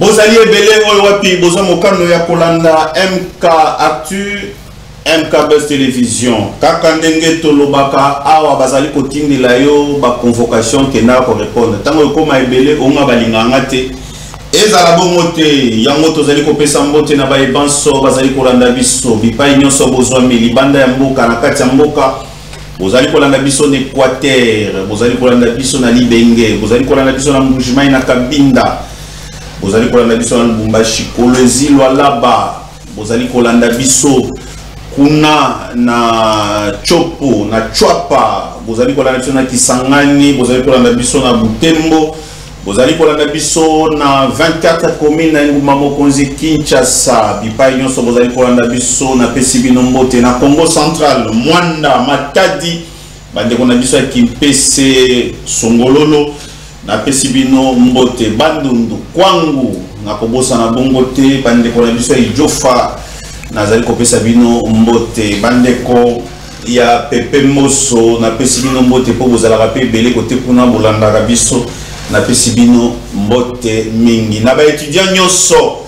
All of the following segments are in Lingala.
Bozali ebele oyo wapi bozo mokano ya kolanda MK Actu MK Buzz Télévision kaka ndenge tolobaka awa bazali kotindela yo ba convocation kena ko répondre tango ekoma ebele onga balinganga te ezala bongo te yango tozali kopesa mbote na bayebanso bazali kolanda biso bipai nyonso bozwami libanda ya mboka na kati ya mboka bozali kolanda biso na Équateur bozali kolanda biso na Libenge bozali kolanda biso na Mbujimai na Kabinda bozali kolanda biso na Lubumbashi Kolwezi Lualaba bozali kolanda biso kuna na Chopo na Chwapa bozali kolanda biso na Kisangani bozali kolanda biso na Butembo bozali kolanda biso na 24 communes na Nguma Mokonzi Kinshasa bipai nyonso bozali kolanda biso na Pesibino Mbote na Congo Central Mwanda Matadi bande kona biso ya Kimpese Songololo na Pesibino Mbote Bandundu Kwangu na kobosa na bongo te bande kona biso ya Ijofa nazali kopesa bino mbote bandeko ya Pepe Moso na Pesibino Mbote po bozala rapé belé côté kuna bolanda biso na Pesibino Mbote mingi na ba étudiants nyonso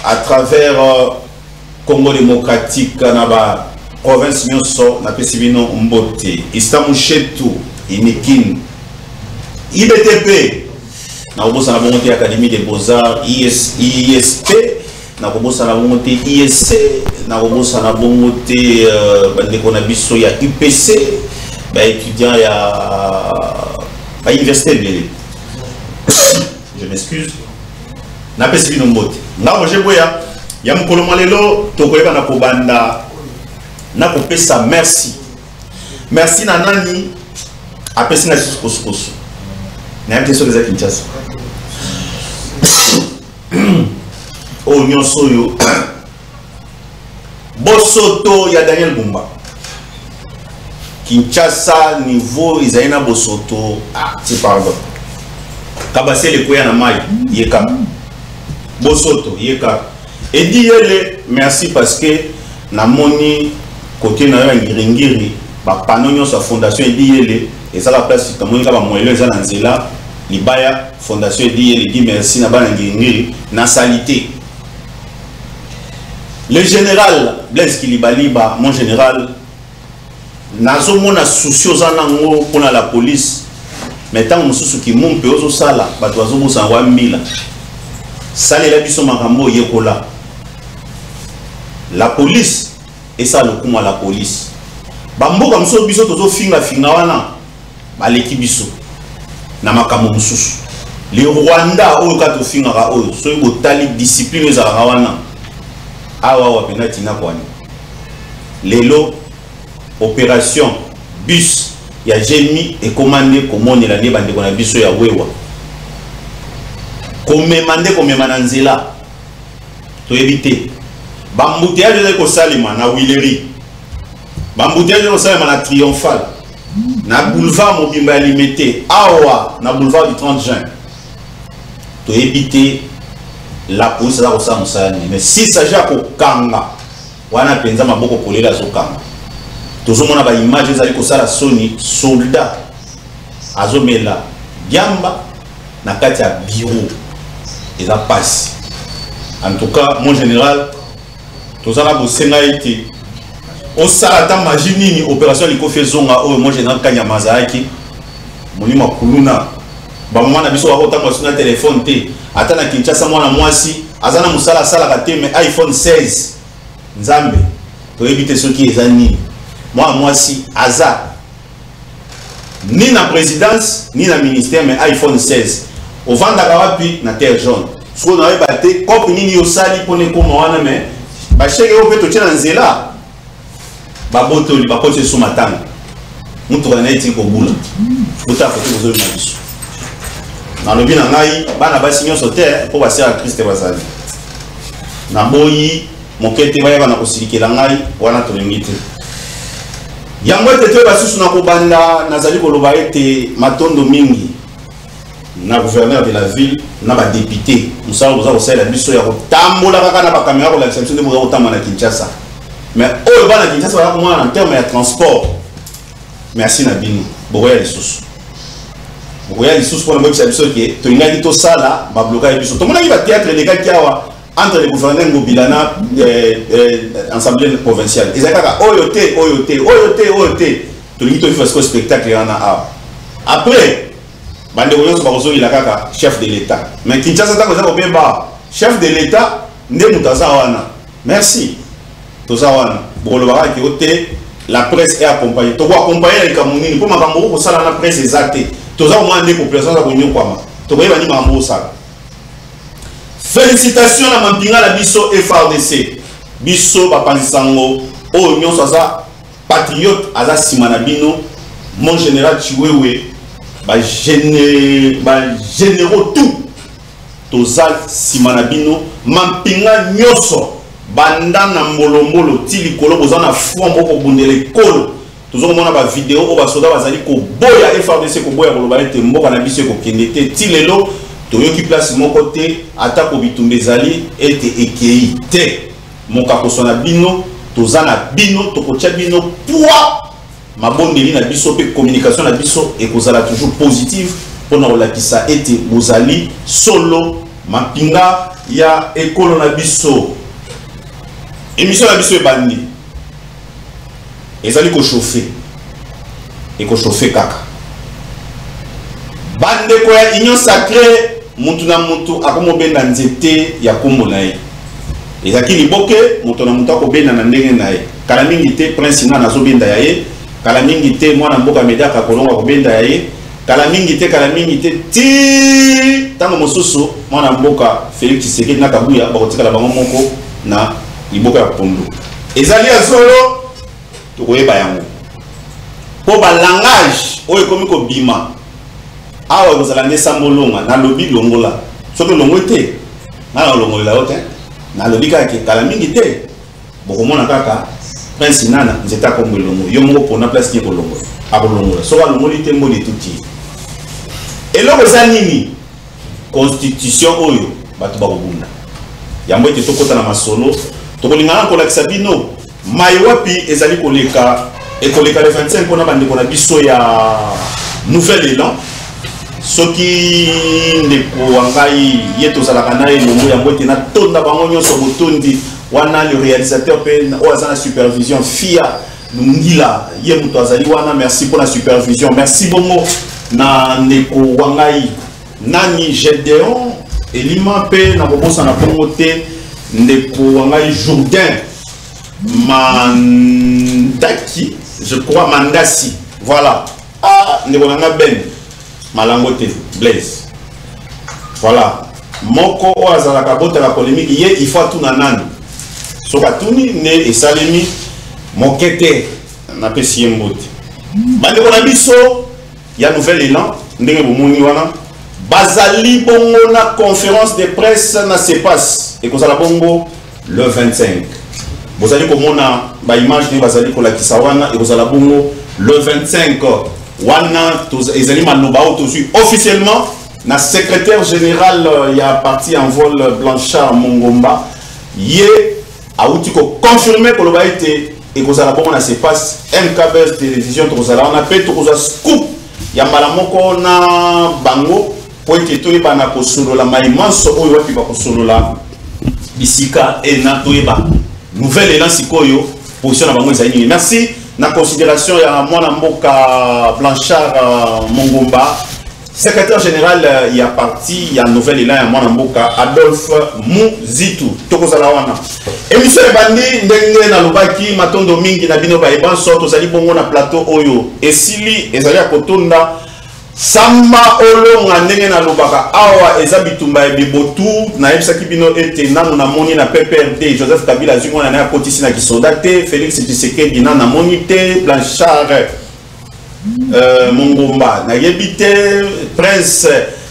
à travers Congo démocratique na ba province nyonso na Pesibino Mbote Istamushetu Inikin IBTP na kobosa na bongo te Académie des Beaux-Arts ISP na kobosa na bongo te ISC na kobosa na bongo te bandeko na biso ya UPC ba étudiant ya ba université belé je m'excuse na Pesibino Mbote nga moje boya ya mukolo malelo tokoyeba na kobanda na kopesa merci na nani apesi na kosokoso na mteso za Kinshasa o nyonso yo bosoto ya Daniel Bumba Kinshasa niveau izaina bosoto ti pardon kabase le koya na mai yeka bosoto yeka edi yele merci parce que na moni côté na yo ngiri ba panonyo sa fondation edi yele et ça la place tamoni ka ba moyelo za na nzela libaya fondation edi yele dit merci na bana ngiri na salité. Le général Blaise Kilibaliba, mon général, nazo mona soucieux zanango pour la police, mais tant mususu ki mumpe ozo sala, bato azo bosa wa mila. Sale la biso makambo yekola. La police et ça le kuma la police. Bamboka muso biso tozo finga wana baleki biso na makambo mususu. Le Rwanda oyo kato finga ka oyo so botali discipline za wana. Awa wa penati na kwani lelo opération bus ya Jemi et commandé komone la ne bande kona biso ya wewa komemande komemana nzela to éviter bambouteillage de ko salima na Willery bambouteillage ko salima na Triomphal na boulevard Mobimba limité awa na boulevard du 30 juin to éviter la police là au mais si ça s'agit de kanga wana penza maboko kolela zo kanga tozomona ba image ezali ko sala soni soldat azomela giamba na kati ya bureau eza passe en tout cas mon général tozala bosenga été au sala ta majini opération liko fezonga o mon général Kanyamaza aki monima kuluna ba mama na biso wa kotanga suna téléphone te atana Kinshasa mwana mwasi azana musala sala kateme iPhone 16 nzambe to éviter ce qui est ani moi mwasi aza ni na présidence ni na ministère mais iPhone 16 au vanda kawapi na terre jaune so na ebate cop nini yo sali pone ko mwana mais ba cheke o peto tena nzela ba botoli ba kote so matanga mutu kana eti ko bula buta ko to zo na biso na lobi na ngai bana basi nyonso te po basi ya Christ bazali na boyi mokete baya bana kosilikela ngai wana to limite yango tete basusu na kobanda nazali koloba ete matondo mingi na gouverneur de la ville na ba député musala boza kosala biso ya kotambola kaka na ba caméra ko la exception de boza kotamba na Kinshasa mais oyo bana Kinshasa ba ko mwana en terme ya transport merci na bino boya lisusu Royal sous pour le biso qui to ingaki to sala ba bloquer biso to mona ki ba théâtre les gars qui awa entre les gouverneurs Mobilana assemblée provinciale ezaka oyote to lingi to faire ce spectacle en a après bande koyo ba kozo ila kaka chef de l'état mais Kinshasa ta koza ko bemba chef de l'état nde mutaza wana merci toza wana bolo ba ki ote la presse est accompagnée to ko accompagner les kamunini pour makambo ko sala na presse exacte toza au moins des populations za konyo kwama to ko yeba ni makambo sala. Félicitations à Mampinga la biso FRDC biso bapanzisango o nyonso za patriote aza simana bino mon général Chiwewe ba généraux tout toza simana bino Mampinga nyonso banda na mbolombolo tili kolo bozana fombo ko bundele kolo tozo mona ba vidéo o ba soda bazali ko boya FRDC ko boya koloba ete mboka na biso ko kendete tilelo toyoki place mon côté atako bitumbe ezali ete ekei te moka kosona bino tozana bino tokotia bino poids mabondeli na biso pe communication na biso ekozala toujours positive pona olakisa ete bozali solo Mampinga ya ekolo na biso émission na biso ebandi ezali ko chauffer et ko chauffer kaka bande ko ya union sacrée mutu na mutu akomo benda nzete ya kombo na ye ezaki liboke mutu na mutu akobenda na ndenge na ye kala mingi te prince na nazo benda ya ye kala mingi te mwana mboka media ka kolonga ko benda ya ye kala mingi te ti tango mosusu mwana mboka Félix Tshisekedi na Kabuya bakotikala bango moko na liboka ya Pondu ezali azolo tokoyeba yango po ba langage oyo komi ko bima awa kozala nde sambolonga na lobi longola soki longo te na longola ote na lobi kaka kala mingi te bokomona kaka prince nana nzeta ko mbelongo yo moko pona place ki ko longo akolongola so ba longoli te mboli tuti eloko za nini constitution oyo bato bakobunda yambo ete tokota na masolo tokolingana kolakisa bino mai wapi ezali koleka ekoleka le 25 pona bandeko na biso ya nouvel élan soki ndeko wangai ye tozalaka na elongo yango ete natonda bango nyonso botondi wana le réalisateur pe oyo aza na supervision fia ngila ye moto azali wana merci pour la supervision merci bongo na ndeko wangai nani Gédéon elima pe na bobosa na bongo te ndeko wangai Jourdain Mandaki je crois Mandasi voilà ah ndeko nanga Ben Malangote Blaise voilà moko o azalaka bota la polémique ye il faut tout na nani soka tuni ne esalemi mokete na pesi mbote bande ko na biso ya nouvel élan ndenge bomoni wana bazali bongo na conférence de presse na sepas et kozala bongo le 25 bozali komona ba image ni bazali ko lakisa wana et kozala bongo le 25 wana ezali maloba o tozui officiellement na secrétaire général ya parti en vol Blanchard Mongomba ye auti ko confirmer ko loba ete et kozala bongo na sepas MKBS télévision kozala on appelle to kozala scoop ya mbala moko na bango po ete toyeba na kosolola maimanso oyo wapi bakosolola bisika et na toyeba nouvel élan sikoyo position na bango ezali nini merci na considération ya mwana mboka Blanchard Mongomba secrétaire général ya parti ya nouvel élan ya mwana mboka Adolphe Muzitu tokozala wana émission ebandi ndenge na lobaki matondo mingi na bino ba ebanso tozali bongo na plateau oyo esili ezali ya kotonda samba olonga ndenge na lobaka awa eza bitumba ya bibotu na yebisaki bino ete nanu na moni na PPRD Joseph Kabila zungo na kotisi na kisoda te Félix Tshisekedi na moni te Blanchard Mongomba na yebite Prince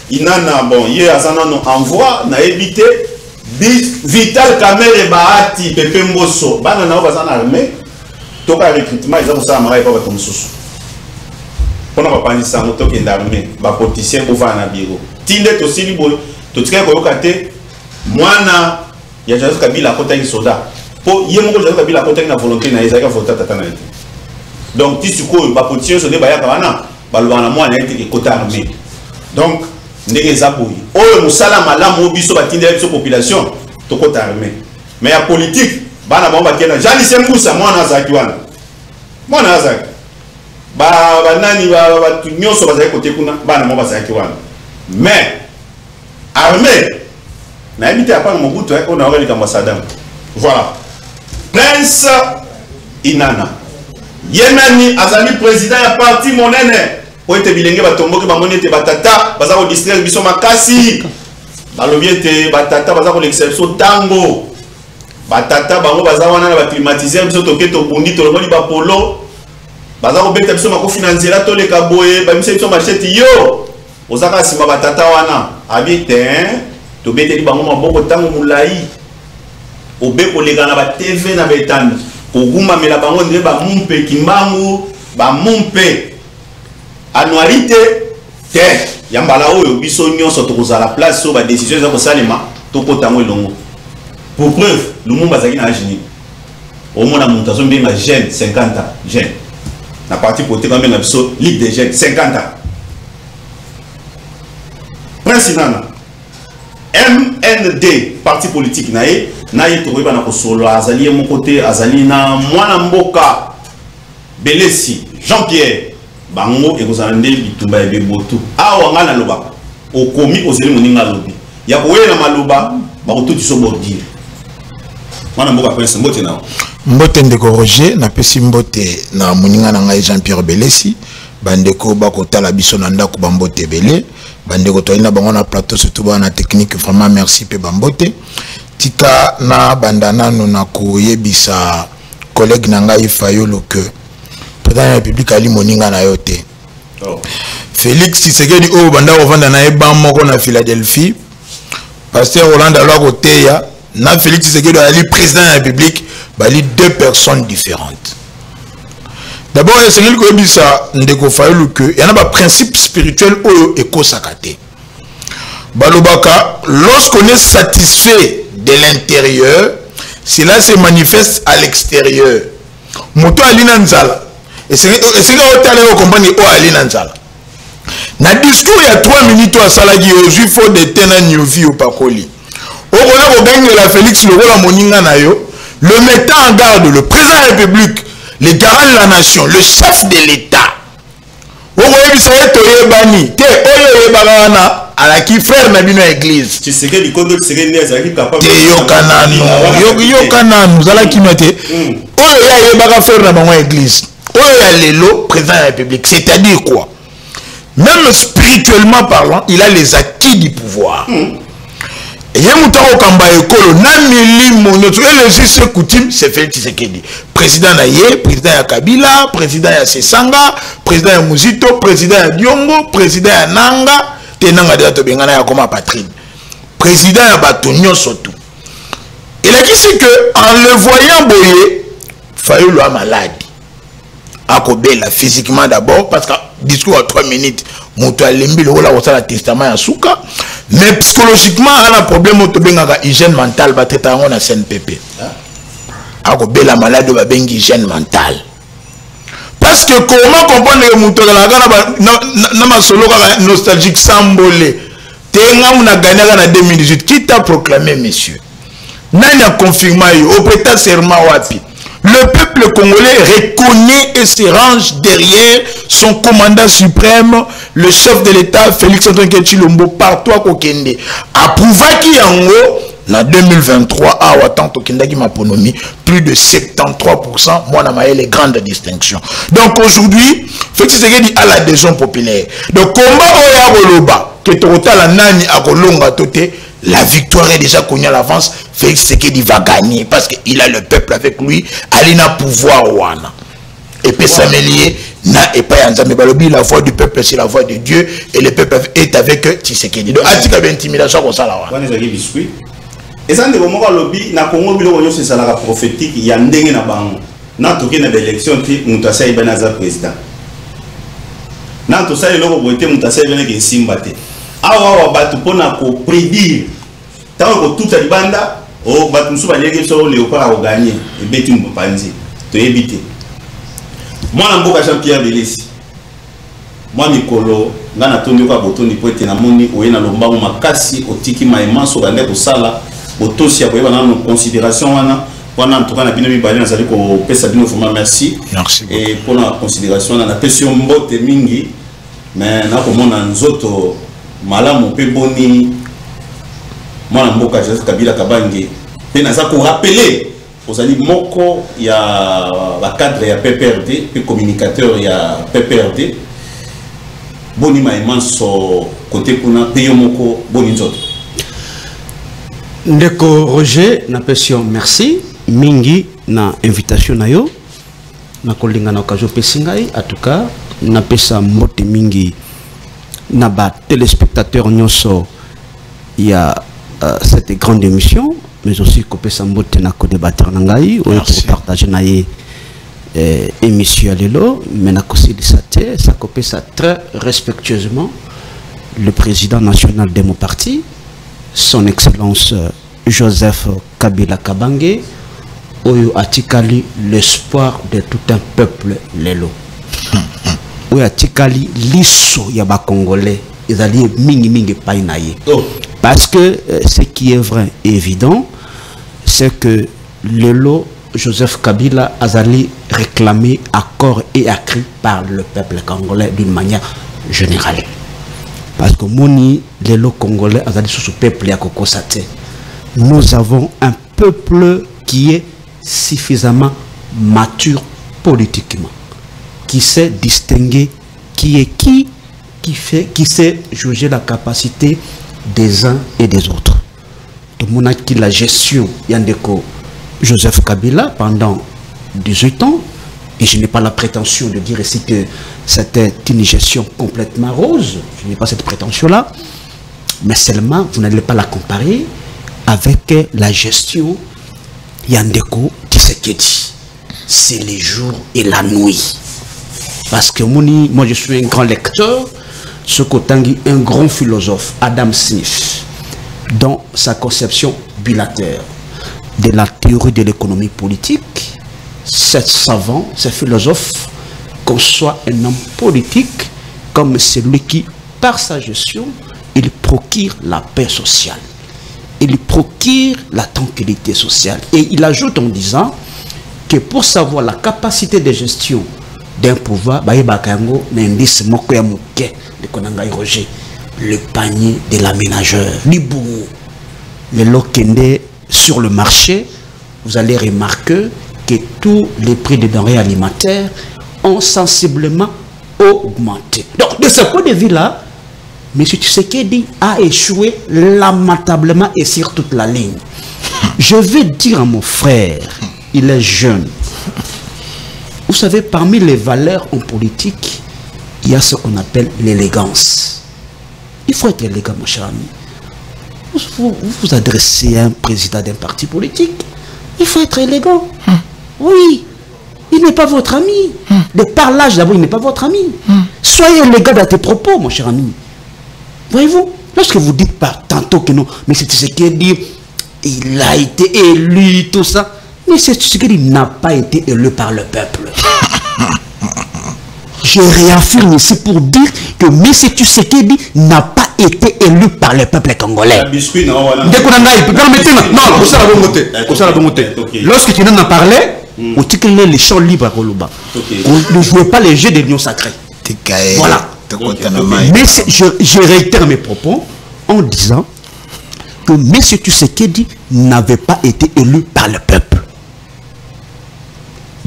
Inana bon ye azana no envoi na yebite Vital Kamerhe Bahati Pepe Mboso bana na bazana armée toka recrutement eza kosala mara pa bato mosusu pona bapanisa moto kenda armée ba politicien bova na bureau tinde to sili boy to tika ko yoka te mwana ya Joseph Kabila kota ki soda po ye moko Joseph Kabila kota na volonté na ezaka vota tata na ete donc ti sikoyo ba politicien so de bayaka wana ba lwana mwana ete kota armée Donc ndenge zaboui oyo musala malamu biso batindela biso population tokota armée mais ya politique bana bango bakena Jean Lycée Mbusa mwana azaki wana mwana azaki banani batu nyonso bazali kote kuna bana bango bazaki wana mais armée na éviter à part Mobutu on a likambo Saddam voilà Prince Inana Yemeni azali président ya parti monene po ete bilenge batomboki bamoni ete batata baza ko distraire biso makasi balobi ete batata baza ko l'exception tango batata bango baza wana na ba climatiser biso toke to bundi to loboni ba polo baza ko beta biso makofi na nzela to leka boye ba biso machete yo ozaka sima batata wana abite to beteli bango maboko tango mulai obeko lega na ba TV na betanda koguma mela bango ndé ba mumpe kimbangu ba mumpe anualité te yambala oyo biso nyonso tokozala place so ba décision za ko salima to kotango elongo pour preuve Lumumba zaki na agini au mona montazo mbenga jeune 50 ans jeune na parti politique mbenga biso ligue des jeunes 50 ans Prince Inana MND parti politique naye to ba na ko solo azali mon côté azali na mwana mboka Belesi Jean-Pierre bango ekozala nde bitumba ya bebotu awa ngana loba okomi ozeli moninga lobi ya koyela maloba bakotuti so bordire mwana mboka Prince mbote na mbote ndeko Roger na pesi mbote na moninga na ngai Jean-Pierre Belesi bandeko bakotala biso na ndako bambote belé bandeko toyina bango na plateau surtout bana technique vraiment merci pe bambote tika na bandana na koyebisa collègue na ngai Fayolo que président de la République ali moninga na yote Félix Tshisekedi o banda ovanda na eba moko na Philadelphie pasteur Hollande alo koteya na Félix Tshisekedi ali président de la République bali deux personnes différentes. D'abord il s'agit ko yebisa ndeko Fayolo que y en a ba principe spirituel oyo ekosakate balobaka lorsqu'on est satisfait de l'intérieur cela se manifeste à l'extérieur moto alina nzala et c'est que comprendre o alina nzala na discours ya 3 minutes à salagi aux juifs de tena nyovi au pakoli o kona ko gagner la Félix lokola moninga na yo le mettant en garde le président de la République le garant de la nation le chef de l'État o ko yebisa eto yebani te oyo yebana à qui frère na bino église tu sais que du kondo c'est que ezaki capable yo kana nous ala kimete oyo ya yebaka frère na bango église oyo ya lelo président de la République c'est-à-dire quoi même spirituellement parlant il a les acquis du pouvoir et yemutako kamba ekolo na milimo nyoto et les coutumes c'est Félix Tshisekedi président na ye président ya Kabila président ya Sesanga président ya Muzito président ya Diongo président ya Nanga tenanga de to bengana ya comme patrine président ya batonyo surtout il a dit que en le voyant boyer Fayolo a malade à kobela physiquement d'abord parce que discours à 3 minutes moto alembi le wala osala testament ya suka mais psychologiquement a un problème to bengaka hygiène mentale ba traiter on na CNPP a kobela malade ba bengi hygiène mentale. Parce que comment comprendre que moto na masolo ka nostalgique sambolé tenga muna gagné na 2018 qui t'a proclamé monsieur nani a confirmé au prêta serment wapi le peuple congolais reconnaît et se range derrière son commandant suprême le chef de l'État Félix Antoine Tshilombo partout à Kokende approuvaki yango en 2023 à Ouattan Tokendaki Maponomi plus de 73% moi na les grandes distinctions. Donc aujourd'hui Félix Tshisekedi a l'adhésion populaire. Donc combat oya koloba que totala nani akolonga toté la victoire est déjà connue à l'avance. Félix Tshisekedi va gagner parce qu'il a le peuple avec lui. Alina pouvoir wana. Et puis Samélié n'a et pas Yanzame Balobi, la voix du peuple c'est la voix de Dieu et le peuple est avec Tshisekedi. Donc atika intimidation comme ça là. Et ça ne moment lobby na Congo bilo c'est ça la prophétique il y a ndenge na bango. Na toke na élection ti mutasa ibana za président. Na to ça eloko bote mutasa ibana ke simbate. Awa batu pona ko prédire tant que tout libanda o batu musu balege so Léopard a gagné et beti mpanzi to éviter moi na mboka Jean-Pierre Belesi moi mikolo ngana tondi kwa botoni po ete na moni oyena lombango makasi otiki maema so bande ko sala botosi ya koyeba na considération wana en tout cas na bino mibali nazali ko pesa bino vraiment merci et pour la considération na pesio mbote mingi mais na ko mona nzoto malamu pe boni mwana mboka Joseph Kabila Kabange pe naza ko rappeler ozali moko ya ba cadre ya PPRD pe communicateur ya PPRD boni maemanso côté kuna pe yo moko boni nzoto ndeko Roger na pesio merci mingi na invitation na yo na kolinga na occasion pesingai en tout cas na pesa mbote mingi na ba téléspectateurs nyonso ya cette grande émission mais aussi ko pesa mbote na ko débattre na ngai ou ko partager na ye émission lelo mais na ko silisate ça ko pesa très respectueusement le président national de mon parti son excellence Joseph Kabila Kabange oyo atikali l'espoir de tout un peuple lelo oyo atikali liso ya ba congolais ezali mingi pai na ye parce que ce qui est vrai et évident c'est que lelo Joseph Kabila azali réclamé à corps et à cri par le peuple congolais d'une manière générale parce que moni lelo congolais azali sous peuple ya kokosate. Nous avons un peuple qui est suffisamment mature politiquement, qui sait distinguer qui est qui sait juger la capacité des uns et des autres. Tout le monde a qui la gestion Yandeko Joseph Kabila pendant 18 ans, et je n'ai pas la prétention de dire ici que c'était une gestion complètement rose, je n'ai pas cette prétention-là, mais seulement vous n'allez pas la comparer avec la gestion Yandeko Tshisekedi. C'est les jours et la nuit. Parce que moi je suis un grand lecteur, ce qu'Otangi, un grand philosophe, Adam Smith, dans sa conception bilatère de la théorie de l'économie politique, ce savant, ce philosophe, conçoit un homme politique comme celui qui, par sa gestion, il procure la paix sociale. Il procure la tranquillité sociale. Et il ajoute en disant que pour savoir la capacité de gestion d'un pouvoir, le panier de l'aménageur, le lokende sur le marché, vous allez remarquer que tous les prix des denrées alimentaires ont sensiblement augmenté. Donc, de ce point de vue-là, M. Tshisekedi a échoué lamentablement et sur toute la ligne. Je vais dire à mon frère, il est jeune. Vous savez, parmi les valeurs en politique, il y a ce qu'on appelle l'élégance. Il faut être élégant, mon cher ami. Vous vous adressez à un président d'un parti politique, il faut être élégant. Oui, il n'est pas votre ami. De par l'âge d'abord, il n'est pas votre ami. Soyez élégant dans tes propos, mon cher ami. Voyez-vous, lorsque vous dites pas tantôt que non, mais c'est ce qu'il dit, il a été élu, tout ça. Mais c'est ce qu'il n'a pas été élu par le peuple. Je réaffirme ici pour dire que M. Tshisekedi n'a pas été élu par le peuple congolais. Lorsque tu en as parlé, on dit que les champs libres à Koluba. On ne jouait pas les jeux de l'union sacrée. Voilà. Mais je réitère mes propos en disant que M. Tshisekedi n'avait pas été élu par le peuple.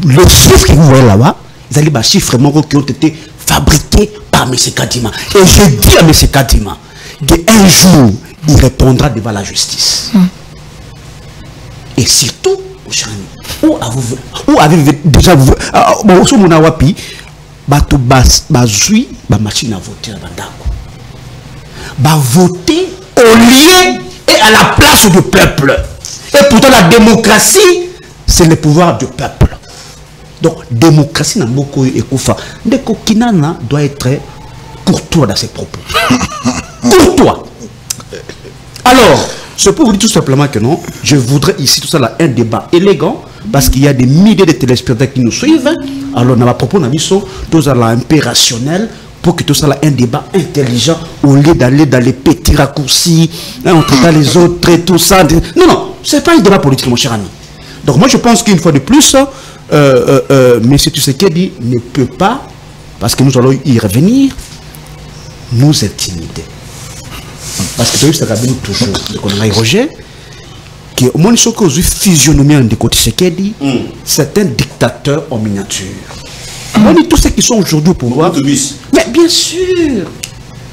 Les chiffres que vous voyez là-bas, ils allaient des chiffres qui ont été fabriqués par M. Kadima. Et je dis à M. Kadima qu'un jour, il répondra devant la justice. Et surtout, où avez-vous déjà vu machine à voter voter au lieu et à la place du peuple. Et pourtant la démocratie, c'est le pouvoir du peuple. Donc, démocratie n'a beaucoup et Koufa. Ndeko Kinana doit être courtois dans ses propos. Courtois. Alors, je peux vous dire tout simplement que non, je voudrais ici tout ça là un débat élégant parce qu'il y a des milliers de téléspectateurs qui nous suivent. Alors, dans ma propos, nous avons tous un peu rationnel, pour que tout ça là un débat intelligent au lieu d'aller dans les petits raccourcis, hein, entre les autres et tout ça. Non, non, c'est pas un débat politique, mon cher ami. Donc moi je pense qu'une fois de plus, M. Tshisekedi ne peut pas, parce que nous allons y revenir, nous intimider. Parce que tu as vu toujours, qu'on a Roger, que au moins ce que vous physionomie de Tshisekedi, c'est un dictateur en miniature. On dit tous ceux qui sont aujourd'hui au pouvoir. Mais bien sûr,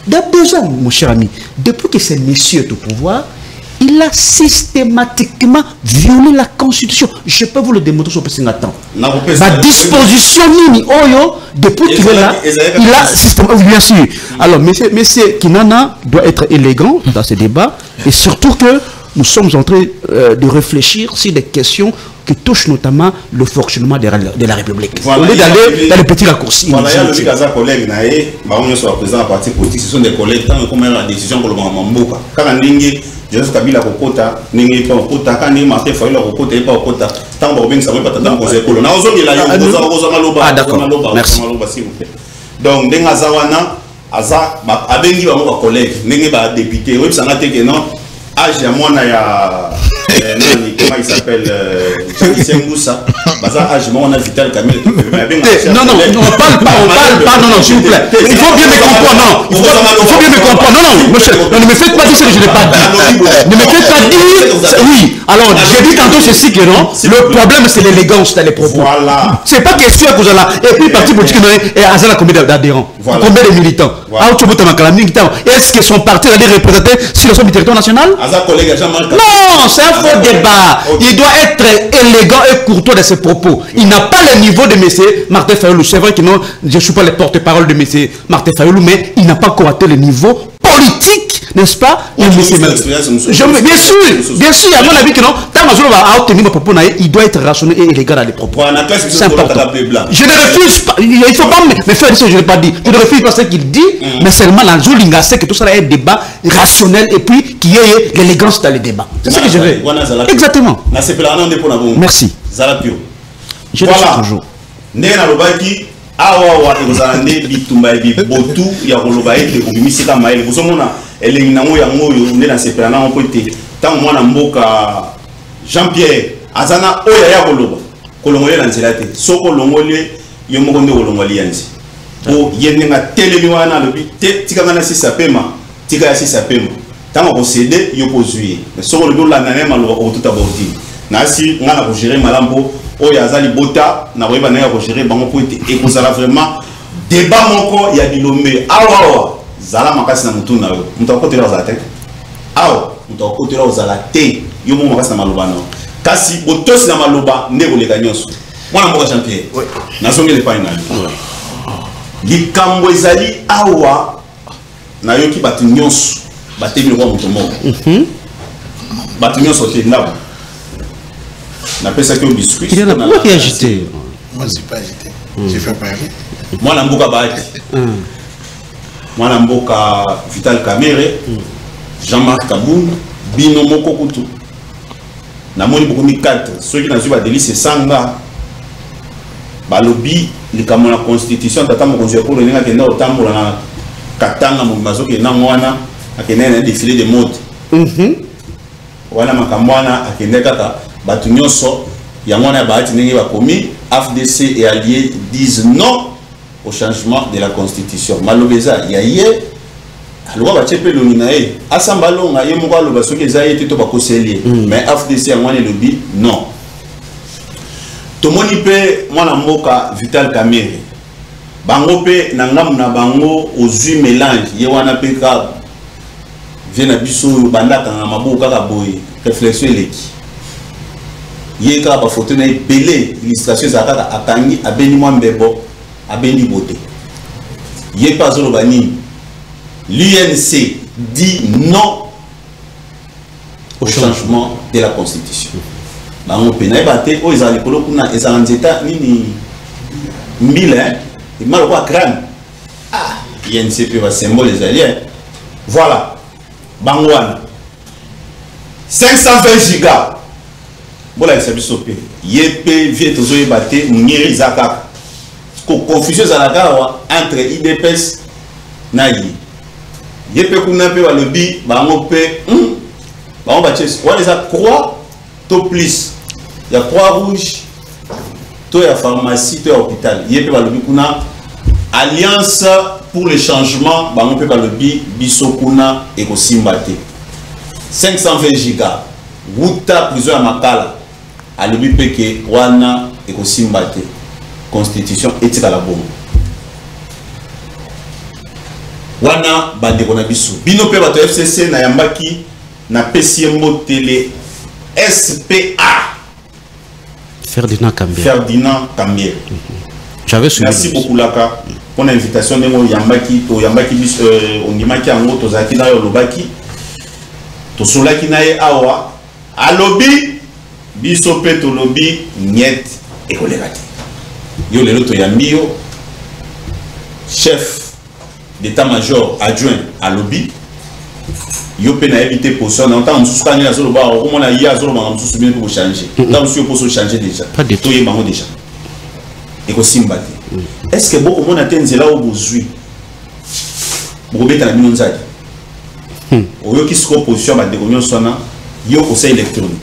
déjà, mon cher ami, depuis que ce monsieur est au pouvoir, il a systématiquement violé la Constitution. Je peux vous le démontrer sur le temps. La disposition mini, depuis qu'il est là, il a systématiquement. Bien sûr. Alors, monsieur Kinana doit être élégant dans ce débat, et surtout que nous sommes en train de réfléchir sur des questions qui touchent notamment le fonctionnement de la République. Voilà, au lieu d'aller dans les petits raccourcis. Voilà, il y a le collègue, on est parti parti politique, ce sont des collègues, tant qu'on a la décision pour le moment. Quand on dit Joseph Kabila Kokota, n'est pas au Kota, quand on dit Martin Fayou Kokota, n'est pas au Kota, tant qu'on bien ça va pas tant qu'on s'est collé. Ah d'accord, merci. Donc, dans Azawana, Aza, Abengi va mon collègue, n'est pas député, oui, ça n'a été que non. Âge à moi, comment il s'appelle Sengoussa. Âge moi, on a Vital Kamel. Non, non, on parle pas, non, s'il vous plaît. Il faut bien me comprendre, non. Il faut bien me comprendre. Non, monsieur, ne me faites pas dire ce que je n'ai pas dit. Ne me faites pas dire. Oui, alors, j'ai dit tantôt ceci que non. Le problème, c'est l'élégance dans les propos. Voilà. C'est pas question que vous allez. Et puis, parti politique, et Azala, combien d'adhérents? Combien de militants? Est-ce que son parti allait représenter sur le sol du territoire national? Non, c'est un faux débat. Il doit être élégant et courtois de ses propos. Il n'a pas le niveau de M. Martin Fayou. C'est vrai que non, je ne suis pas le porte-parole de M. Martin Fayou, mais il n'a pas encore atteint le niveau politique, n'est-ce pas? Bien sûr, à mon avis que non, tant que obtenir mes propos, il doit être rationnel et élégant dans les propos. C'est important. Je ne refuse pas, il ne faut pas me faire ce que je n'ai pas dit. Je ne refuse pas ce qu'il dit, mais seulement dans Zolinga, c'est que tout ça est un débat rationnel et puis qu'il y ait l'élégance dans les débats. C'est ce que je veux. Exactement. Merci. Je le suis toujours. Awa ezalande bitumba bibotu ya koloba ete obimisika maele bozomona elengi nango yango yo nde na sepela nango po ete ntango mwana mboka Jean-Pierre azana oyo ya koloba kolongolela na nzela te soko kolongolie yo moko nde kolongoli yanzi po ye ndenga telemi wana alobi te tikanga na sisa pema tika ya sisa pema ntango kosede yo kozwi soko lobi olanda naye maloba okotuta bordi nasi nga na kogere malambo oyo azali bota na koyeba na ya kogere bango po ete ekozala vraiment débat moko ya bilombe awa zala makasi na mutu na yo mutu akotela ozala te awa mutu akotela ozala te yo mo makasi na maloba na kasi botosi na maloba nde koleka nyonso mwana mboka Jean-Pierre nazongele epai na yo likambo ezali awa nayoki bato nyonso batemi lokwa moto moko bato nyonso te ndabo napesa que biscuit. Il y en a beaucoup qui agité. Moi, je n'ai pas agité. J'ai fait parler. Moi, je suis Bahati. Moi, je suis Vital Kamere, Jean-Marc Kaboun, Bino Moko Koutou. Je suis beaucoup de 4. Ceux qui n'ont pas de c'est Sanga. Balobi, les la Constitution, Tata Mokonzi pour le Néga Kenda au Tambo, la Katanga, Momazo, qui est Namwana, qui est un défilé de mode. Wana Makamwana, qui est Kata. Batunyoso, Yamona Bahati Nengi Bakomi, AFDC et alliés disent non au changement de la Constitution. Malobeza, Yaye, loi va tchepe le minae, Asambalo, Naye Mouba, le Basso, qui a été tout bakoseli. Mais AFDC, Yamone le dit non. Tomoni pe, Mwana Mboka, Vital Kamere. Bango pe, Nangam na Bango, aux huit mélanges, Yewana Peka, Viena Bisso, Bandaka, Namabo, Kakaboy, réflexion leki. Yeka ba photo na belé illustration zakaka akangi abeni mwambebo abeni boté yepa zolo bani l'UNC dit non au changement de la Constitution ba on pena baté o ezali kolo kuna ezanzeta nini mbile imalo kwa crâne l'UNC peut va symbole les alliés voilà bangwana 520 gigas. Voilà le service OP. Yépé, Vietozo et Baté, Mungiri Zaka. Confusion entre IDPS nayi yepe kuna pe balobi bango pe bango ba chess on les a croix to plus ya croix rouge to ya pharmacie to ya hôpital yepe balobi kuna alliance pour le changement bango pe balobi biso kuna ekosimba te 520 giga wuta prison ya makala alobi pe ke wana ekosimba te constitution etika la bongo wana bandeko na biso bino pe bato FCC na yambaki na PCMO télé SPA Ferdinand Cambier. J'avais suivi. Merci beaucoup Laka pour l'invitation de mo yambaki to yambaki biso ondimaki ango to zaki na yo lobaki to solaki na ye awa alobi biso pe to lobi niet ekolekati yo lelo to yambi yo chef d'état-major adjoint à lobby yo pe na éviter position en temps sous kanya zo ba o mona ya zo ba sous bien pour changer là monsieur pour changer déjà to ye bango déjà et ko simbati est-ce que beaucoup mona tenzela au bozui bobeta na bino nzaki o yo ki siko position ba de konyo sona yo conseil électronique.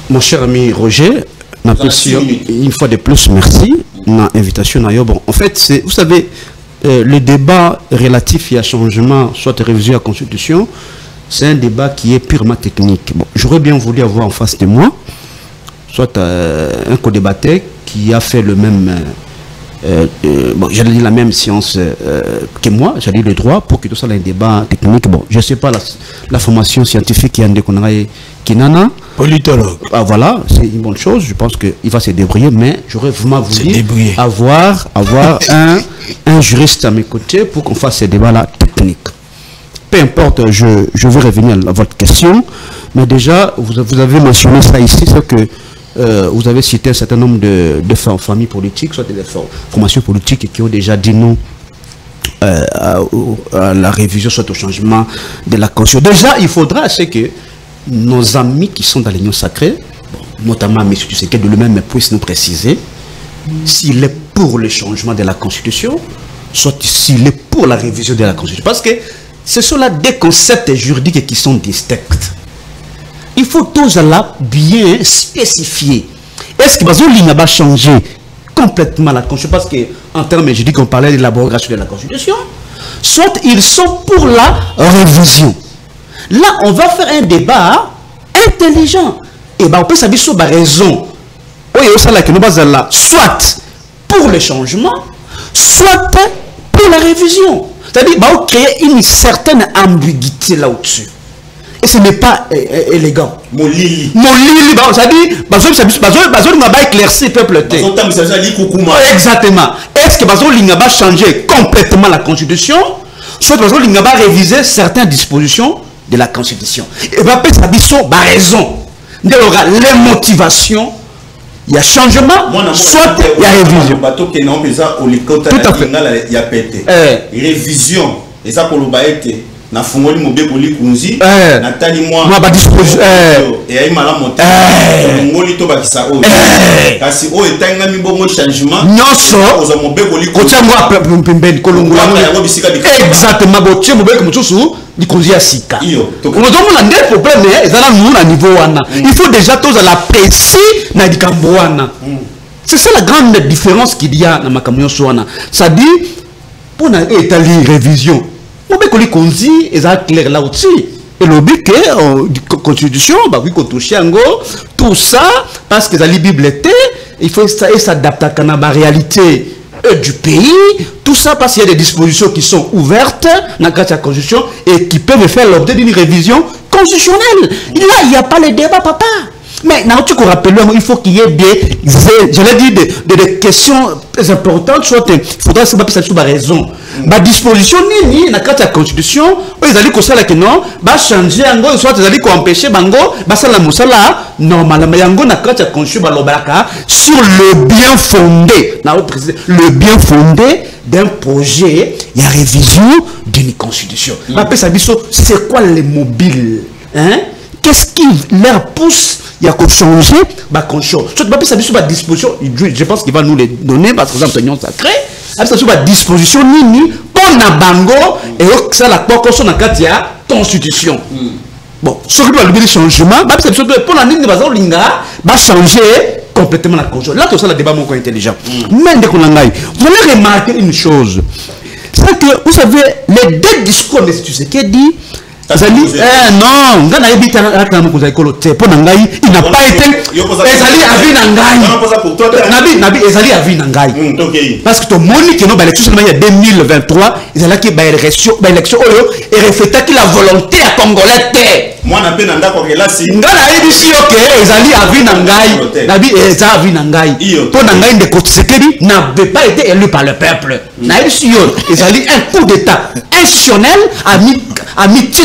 Mon cher ami Roger, une fois de plus merci na invitation na yo. Bon en fait c'est vous savez le débat relatif à changement, soit révision à la Constitution, c'est un débat qui est purement technique. Bon, j'aurais bien voulu avoir en face de moi, soit un co-débatteur qui a fait le même, bon, j'allais dire la même science que moi, j'allais dire le droit, pour que tout ça soit un débat technique. Bon, je ne sais pas la formation scientifique qui nana. Politologue. Ah, voilà, c'est une bonne chose. Je pense qu'il va se débrouiller, mais j'aurais vraiment voulu avoir un juriste à mes côtés pour qu'on fasse ce débat-là technique. Peu importe, je veux revenir à votre question, mais déjà, vous avez mentionné ça ici, c'est que vous avez cité un certain nombre de familles politiques, soit des formations politiques qui ont déjà dit non à la révision, soit au changement de la Constitution. Déjà, il faudra, c'est que nos amis qui sont dans l'Union sacrée, bon, notamment M. Tshisekedi de lui-même, puissent nous préciser s'il est pour le changement de la Constitution, soit s'il est pour la révision de la Constitution. Parce que ce sont là des concepts juridiques qui sont distincts. Il faut tous là bien spécifier. Est-ce que Bazouline va changer complètement la Constitution? Parce qu'en termes juridiques, on parlait de l'élaboration de la Constitution. Soit ils sont pour la révision. Là, on va faire un débat intelligent. Et bien, on peut savoir sur la raison. Soit pour le changement, soit pour la révision. C'est-à-dire, on va créer une certaine ambiguïté là-dessus. Et ce n'est pas élégant. Mon lili. C'est-à-dire, on va éclaircir le peuple. Exactement. Est-ce que on va changer complètement la Constitution, soit on va réviser certaines dispositions de la Constitution. Et va peut ça raison. Il y aura les motivations, il y a changement, soit il y a révision. Tout à fait. Il y a pété. Révision. Et ça pour le baïté. Na fungoli mobekoli kunzi na tali moi ba disposition et ay mala monté ngoli to bakisa o kasi o etanga mi bongo changement nyoso oza mobekoli kotia moi pembeni kolongola exactement botie mobeko mutusu di kunzi ya sika on doit la ndel problème ezala nous na niveau wana il faut déjà tous la précis na dikambo wana c'est ça la grande différence qu'il y a na makambo nyoso wana ça dit pour na étaler révision on konzi est clair là aussi et le but que constitution bah oui qu'on touche tout ça parce que la Bible était il faut s'adapter à la réalité du pays tout ça parce qu'il y a des dispositions qui sont ouvertes dans la constitution et qui peuvent faire l'objet d'une révision constitutionnelle. Là il n'y a pas le débat papa. Mais il faut qu'il y ait des questions très importantes. Soit il faudra se battre sur la raison. La disposition ni dans la Constitution, ils allaient que non, changer soit ils allaient empêcher bango, la musala normalement yango na la Constitution sur le bien fondé, le bien fondé d'un projet, il y a révision d'une Constitution. Après ça c'est quoi les mobiles, hein? Qu'est-ce qui leur pousse? Il y a qu'à changer, bah qu'on change. Je pense qu'il va nous les donner parce que nous sommes sacrés. ça sur la disposition nini pour na bango et ça la quoi qu'on a katia constitution. Bon, ce qui doit le changement, bah c'est pour la nini bazar linga va changer complètement la constitution. Là tout ça le débat mon intelligent. Mais dès qu'on a vous allez remarquer une chose, c'est que vous savez les deux discours de Tshisekedi Zali, non, il n'a pas été. Ezali a vu Nangai. Nabi Ezali a vu Nangai. Parce que tout le monde qui est dans l'élection de 2023, ils ont dit que l'élection est reflétée que la volonté à Congolais. Moi, je n'ai pas d'accord avec la si. Ezali a vu Nangai. Nabi Ezali a vu Nangai. Pour Nangai de Tshisekedi n'avait pas été élu par le peuple. Ezali un coup d'état institutionnel a mis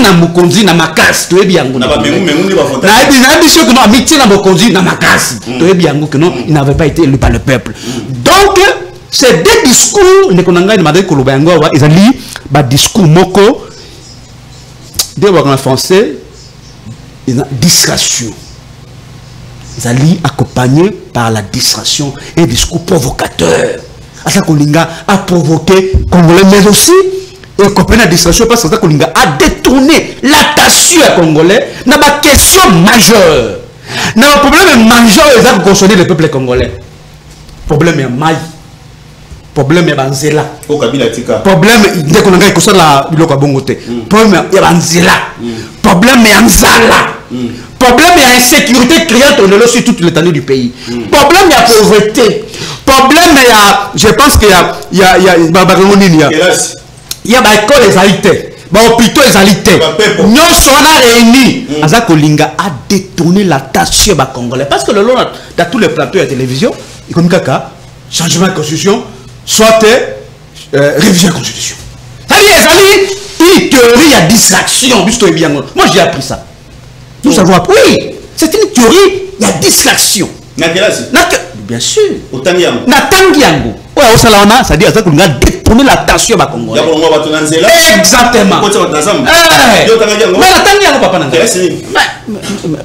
na mokonzi na makasi to ebi yango na ba mengu na biso que non amitié na mokonzi na makasi to ebi yango que non il n'avait pas été élu par le peuple. Donc ces deux discours ne konanga na madai koloba yango wa ezali ba discours moko de en français distraction ezali accompagné par la distraction et discours provocateur asa kolinga a provoqué Congolais mais aussi et comprenez la distraction parce que Kolinga a détourné l'attention à Congolais dans ma question majeure. Dans le problème majeur, ils ont consommé le peuple congolais. Problème est maï. Problème est banzela. Problème dès qu'on a gagné la biloka bongote. Problème est banzela. Problème est anzala. Problème est insécurité criante on est sur toute l'étendue du pays. Problème est pauvreté. Problème est je pense qu'il y a il y a des écoles égalité, des hôpitaux égalité. Nous sommes réunis. Aza Kolinga a détourné l'attention des Congolais. Parce que le long de tous les plateaux de télévision, il y a comme caca, changement de constitution, soit révision de la constitution. C'est-à-dire, une théorie à distraction. Moi j'ai appris ça. Nous savons, oui, c'est une théorie, il y a distraction. Bien sûr. Natangiango. Ouais, au Salana, ça dit à ça qu'on a détourné l'attention à Congolais. Exactement.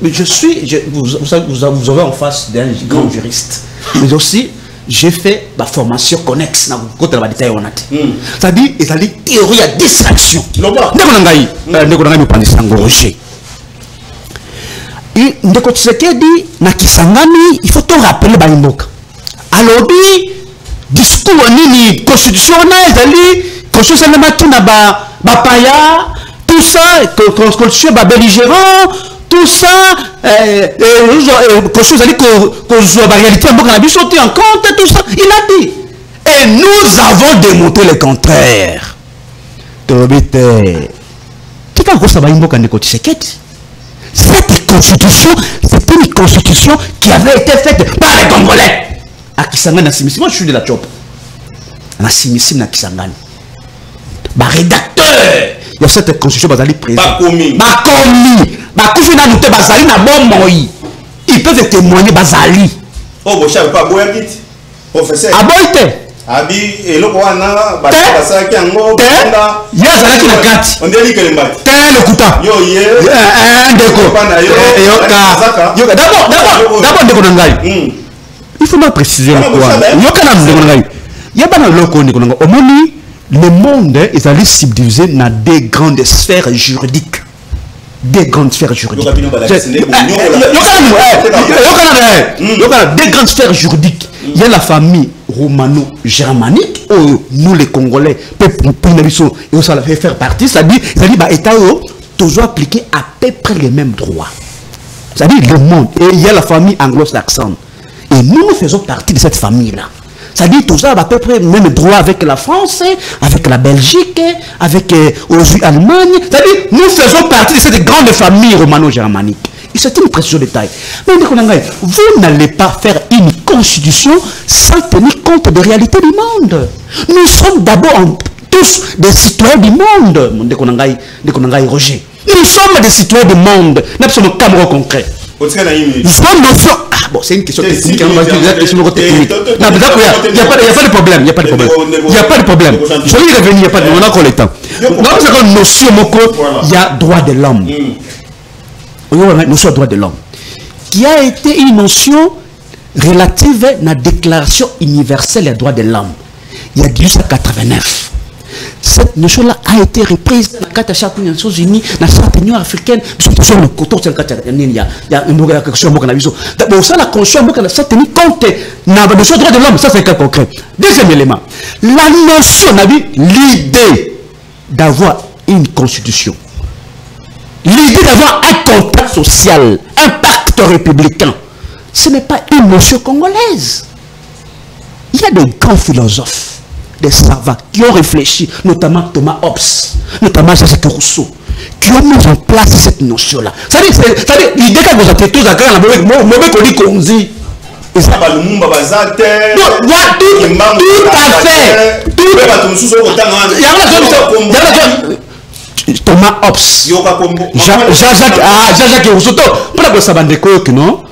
Mais je suis, vous avez en face d'un grand juriste. Mais aussi, j'ai fait ma formation connexe dans le côté de la détail. Ça dit, il y a des théories à distraction. Et ndeko Tshisekedi na Kisangani il faut te rappeler Balimboka alors dit discours nini constitutionnel ali constitutionnel matuna ba paya tout ça constitution ba belligérant tout ça constitution ali ko zo ba réalité mboka na biso en compte tout ça il a dit et nous avons démontré le contraire tobite kika ko sa Balimboka ndeko Tshisekedi. Cette constitution, c'est une constitution qui avait été faite par les Congolais. À Kisangani, moi je suis de la Chop. À Simissim, à Kisangani. Bah rédacteur, il y a cette constitution, bah président. Bah commis. Bah commis. Bah koufi na noté bazali na bon moi. Ils peuvent témoigner bazali. Oh, bon, je ne sais pas, professeur. Ah bon, Abi et le Wana, Basa qui a un mot, on dit que le kuta. Yo, il faut me préciser quoi. Le monde est allé subdiviser dans des grandes sphères juridiques. Des grandes sphères juridiques. Des grandes sphères juridiques. Il y a la famille romano-germanique, où nous les Congolais, et ça fait faire partie, c'est-à-dire l'État toujours appliqué à peu près les mêmes droits. C'est-à-dire le monde, et il y a la famille anglo-saxonne. Et nous faisons partie de cette famille-là. C'est-à-dire tout ça à peu près le même droit avec la France, avec la Belgique, avec l'Allemagne. C'est-à-dire nous faisons partie de cette grande famille romano-germanique. Et c'est une précision de taille. Mais vous n'allez pas faire une constitution sans tenir compte des réalités du monde. Nous sommes d'abord tous des citoyens du monde. Roger. Nous sommes des citoyens du monde. Nous sommes un Cameroun concret. Bon, c'est une question technique. Il n'y a pas de problème. Il n'y a pas de problème. Il n'y a pas de problème. Je vais y revenir. Il n'y a pas de problème. On a encore le temps. Dans cette notion, il y a droit de l'homme. Une notion de droit de l'homme qui a été une notion relative à la déclaration universelle des droits de l'homme. il y a 1889. Cette notion-là a été reprise dans la charte des Nations Unies, dans la charte de l'Union africaine. Sur le coton, il y a une constitution. D'abord, ça, la constitution, la charte tenue compte la notion de droit de l'homme. Ça, c'est un cas concret. Deuxième élément, la notion, l'idée d'avoir une constitution, l'idée d'avoir un contact social, un pacte républicain, ce n'est pas une notion congolaise. Il y a des grands philosophes, des savants qui ont réfléchi, notamment Thomas Hobbes, notamment Jacques Rousseau, qui ont mis en place cette notion-là. C'est-à-dire, l'idée que vous avez tous à faire, mauvais qu'on dit qu'on dit. Et ça va le monde, tout à fait. Thomas Hobbes, Jacques Rousseau, pour que ça va découvrir que non.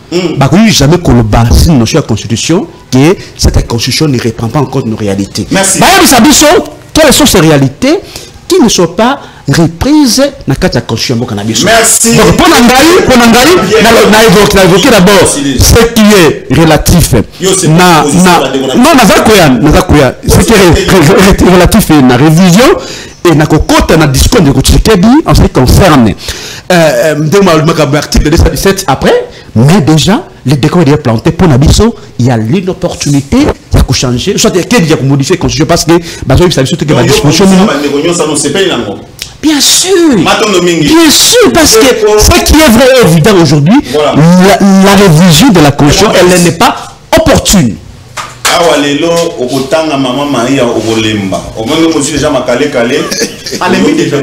Jamais c'est une notion de constitution qui est cette constitution ne reprend pas en compte nos réalités. Merci. Quelles sont ces réalités qui ne sont pas reprises dans la constitution? Merci. Donc pour évoquer d'abord ce qui est relatif ce qui est relatif à la révision et na kokota na discours de Koutchekebi en ce qui concerne l'article 217 après, mais déjà les décors est planté pour Nabiso, il y a l'inopportunité de changer, soit qu'il y a modifier la constitution parce que la disposition bien sûr, parce que ce qui est vrai et évident aujourd'hui, la révision de la constitution, elle n'est pas opportune. Awalelo okotanga maman Maria obolemba omongo mosi déjà makale kale alemi déjà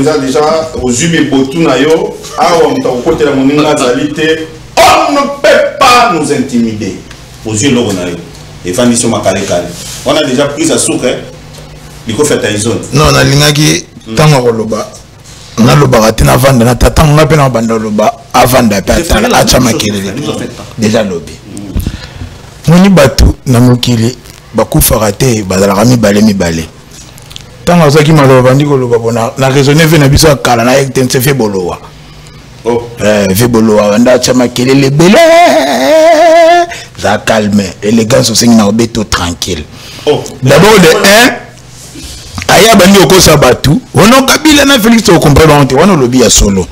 ozumi botu na yo awa mutakokotela moninga zalité on ne peut pas nous intimider aux yeux logo na yo et fandisio makale kale on a déjà pris sa souke liko fait ta zone non na lingaki tango koloba na loba tina vanda na tatanga ngape na banda loba avanda pa tala acha makelele déjà lobby moni batu na mokili bakufaka te bazalaka mibale ntango azalaki maloba bandi koloba bona na raisonne ve na biso ya kala na yeke te nse fe bolowa fe bolowa banda atya makelele ebele za calme élégance osengi na obeto tranquille d'abord de 1 aya bandi okosa batu ono Kabila na Félix okomprendre bango te wana olobi ya solo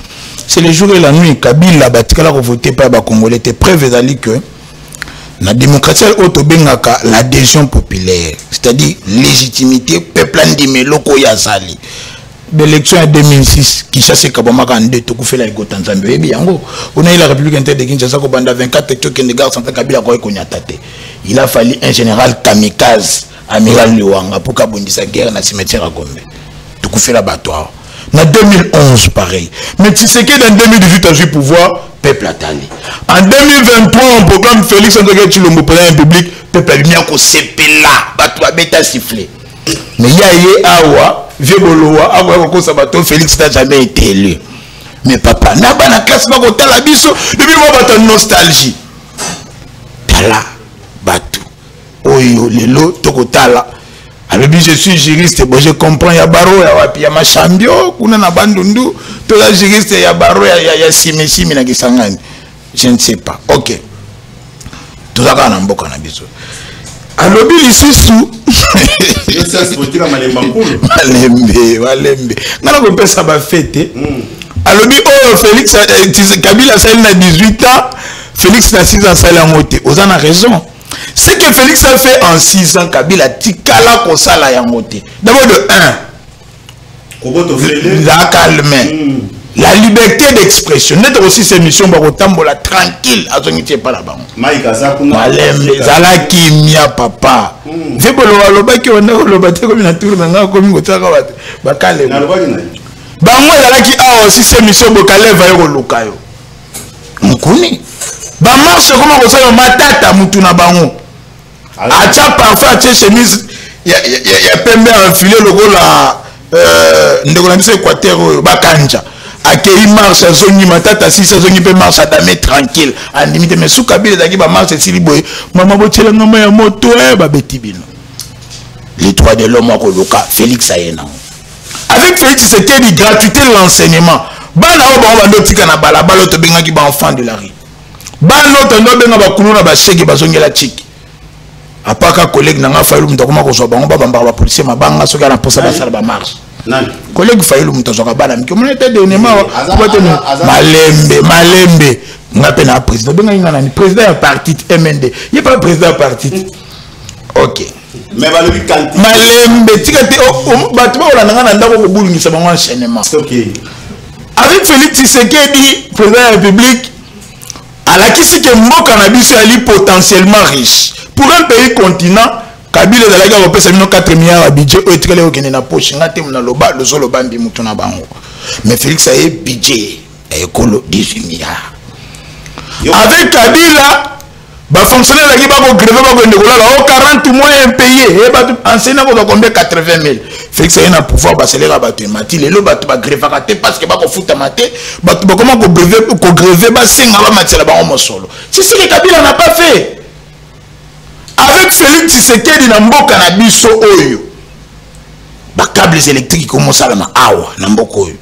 c'est le jour et la nuit Kabila batikala kovote pa bakongolais te preuve ezali que la démocratie autobengaka l'adhésion populaire, c'est-à-dire légitimité peuple ndime loko ya sali. L'élection en 2006 qui chasse Kabamaka en deux tout fait la égo Tanzanie et yango on a eu la République interne de Kinshasa ko banda 24 token de garde central Kabila ko konyatate. Il a fallu un général kamikaze amiral Luwanga pour kabondisa guerre na cimetière à Gombe. Tout fait l'abattoir. En 2011 pareil. Mais tu sais que dans 2018 a eu pouvoir peuple Atali. En 2023 on programme Félix Antoine Tshilombo président public peuple a bien ko sepela bato a beta siffler. Mais il y a awa vieux bolowa awa ko sabato Félix n'a jamais été élu. Mais papa na bana classe ba ko tala biso depuis moi bato nostalgie. Tala bato oyo lelo to ko tala. Alors je suis juriste, bon je comprends ya baro ya wapi ya machambio kuna na bandundu to la juriste ya baro ya simesimi na kisangani. Je ne sais pas. OK. Tout ça kana mboka na biso. Alobi lisusu. Ça se potira malemba nkulu. Malembe. Ngana ko pesa ba fête. Alobi oh Félix Kabila sali na 18 ans, Félix na 6 ans sali en moté. Ozana raison. Ce que Félix a fait en 6 ans, Kabila tikala kosala ya moté. D'abord de 1. La calme. La liberté d'expression. N'est aussi ces missions barotambola tranquille. Azongité pas là-bas. Maïka Zakuna. Malem zala kimia papa. Vebolo aloba ki on a lobate comme na tour na comme ngotaka bakale. Na loba ni. Ba moi zala ki a aussi ces missions bokale va yo lokayo. Mukuni. Ba marche comment ko sa matata mutu na bango. Acha parfois ache chemise ya pembe enfilé logo la ndeko na biso Équateur bakanja. Akei marche zongi matata si zongi pe marche adame tranquille andimite mais sous Kabila zaki ba marche sili boy mama botela ngama ya moto ba betibino les droits de l'homme ko loka Félix Ayena avec Félix c'était une gratuité de l'enseignement bana o ba ndo tika na balabala to benga ki ba enfant de la rue bana to ndo benga ba kuluna ba shege ba zongela chiki apaka collègue nanga Fayulu mutokoma ko soba ngomba bamba ba policier mabanga soki na posa ba sala ba marche collègue Fayulu mutozoka bala miki mon était dernièrement malembe ngape na président benga ngana ni président ya parti MND il pas président parti OK mais ba lobi kanti malembe tikate batu ba olanga na ndako ko bulungisa bango enchaînement OK avec Félix Tshisekedi président de la République à la qui que mboka na biso ali potentiellement riche pour un pays continent Kabila de la guerre européenne 4 milliards de budget au etikale okene na poche ngate mna loba le solo bambi mutu na bango mais Félix a eu budget ekolo 18 milliards avec Kabila ba fonctionnaire qui va gréver ba ko ndeko 40 mois impayés et ba enseignant ko combien 80 000 Félix a un pouvoir ba célébrer ba mati lelo ba ba gréver raté parce que ba ko futa maté ba comment ko gréver ba singa ba matela ba mosolo c'est ce que Kabila n'a pas fait avec Félix Tshisekedi na mboka na biso oyo ba câbles électriques commence à ma awa na mboka oyo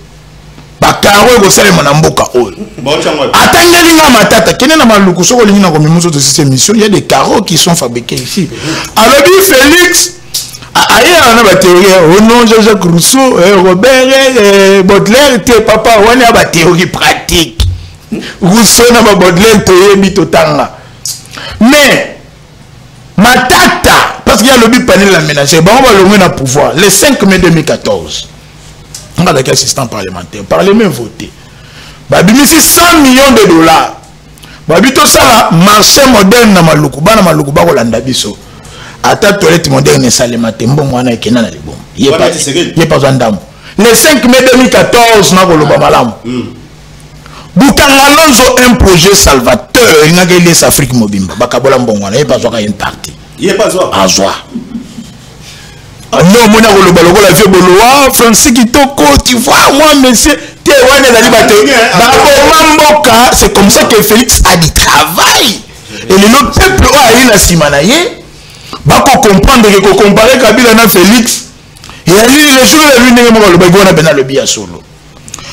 ba karo ko sala na mboka oyo atangeli nga matata kene na maluku soko lingi na komimuso de cette émission il y a des carreaux qui sont fabriqués ici alors dit Félix ailleurs na ba théorie au nom de Jacques Rousseau Robert Baudelaire te papa on a ba théorie pratique Rousseau na ba Baudelaire to yebi totanga mais matata parce qu'il y a le but panel aménagé bon on va le mettre à pouvoir le 5 mai 2014 on a des assistants parlementaires parlement voté babimisi 100 millions de dollars babito sala marché moderne na maluku bana maluku ba kolanda biso ata toilette moderne salema tembo mwana ekena na libom yé pas ndambo le 5 mai 2014 na koloba malamu Boukangalonzo un projet salvateur il n'a qu'à laisser Afrique mobimba bakabola mbongwana yé pas une partie yé pas azwa non mona koloba lokola vie boloa Francis Kitoko tu vois moi monsieur te wana dali bato mboka c'est comme ça que Félix a du travail et le peuple a eu la simanaye bako comprendre que comparer Kabila na Félix et les jours de lui n'est pas le bagona bena le bia solo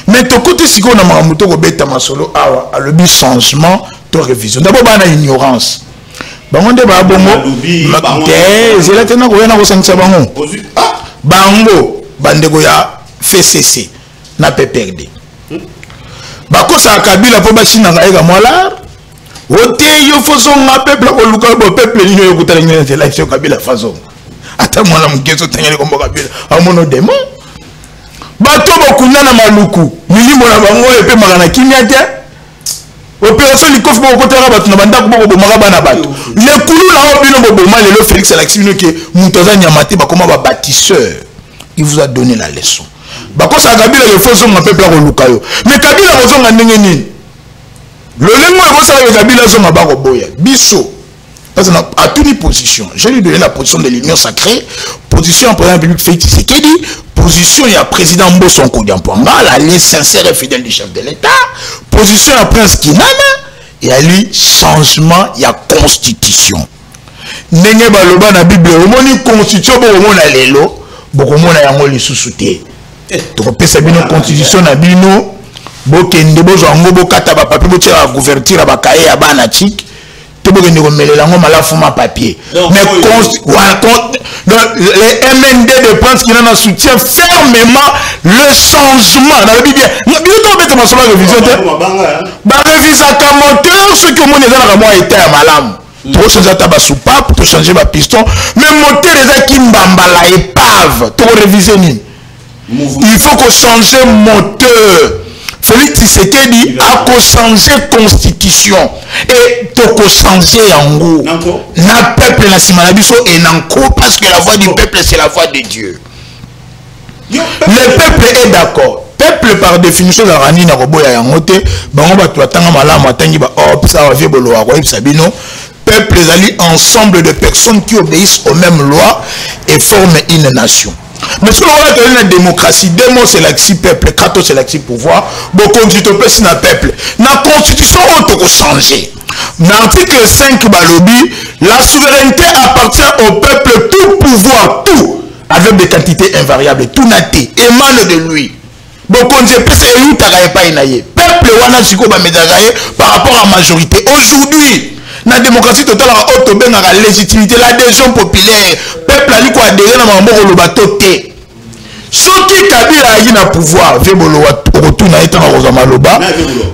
mais to côté si on a mamuto ko beta masolo awa a le bi changement to révision d'abord bana ignorance bangonde ba bongo c'est là tena ko yana ko sangisa bango bango bandeko ya FCC na PPRD bakosa Kabila po bashina ngaika mwala ote yo foso nga peuple ko luka bo peuple ni yo kutala ngene election Kabila faso ata mwana mgezo tengele ko Kabila amono demo bato bakunda na maluku milimo na bango epe magana kimia te opération likof bo kotara bato na banda ko bo maga bana bato le kulu na obino bo boma lelo Félix Alexis ke mutoza nyamate bakoma ba bâtisseur il vous a donné la leçon bakosa Kabila le foso nga peuple ko luka yo mais Kabila kozonga ndenge nini lolengo ekosala Kabila zonga bako boya biso parce qu'on a toutes les positions. Je lui ai donné la position de l'Union sacrée, position en président public Félix Tshisekedi, position il y a président Mbosso Kodiampouanga, l'allié sincère et fidèle du chef de l'État, position il y a prince Kinana, il y a lui changement, il y a constitution. Nenge baloba na Bible, au moins une constitution, au moins la lelo, beaucoup moins la yango li sous-souté. Donc on peut savoir une constitution na bino, bokende bozo ango bokata ba papier botira couverture ba kaye ya bana chik. Papier. Mais les MND de France qui n'en soutient fermement le changement. Dans la Bible, ceux qui ont mon été à malam. Pour changer ta soupape, pour changer ma piston, mais monter les qui mbambala épave, pour réviser. Il faut qu'on change moteur. Félix Tshisekedi a changé constitution et toko changé yango na peuple na simanabiso et nanko parce que la voix du peuple c'est la voix de Dieu. Le peuple est d'accord. Peuple par définition la rani na roboya yangote bango ba twatanga malamu atangi ba ça va vie bolo wa sabino. Peuple ali ensemble de personnes qui obéissent aux mêmes lois et forment une nation. Mais si on a une démocratie, deux mots c'est l'axi peuple, quatre c'est l'axi pouvoir, beaucoup de na peuple. La constitution auto changé. L'article 5 balobi, la souveraineté appartient au peuple, tout pouvoir, tout, avec des quantités invariables, tout naté, émane de lui. Beaucoup de peuple wana siko ba par rapport à la majorité. Aujourd'hui, La démocratie totale a obtenu la légitimité, l'adhésion populaire. Peuple a dit quoi adhérer dans le bateau. Ceux qui Kabila a eu le pouvoir, Vebolo retourne à être en Maloba,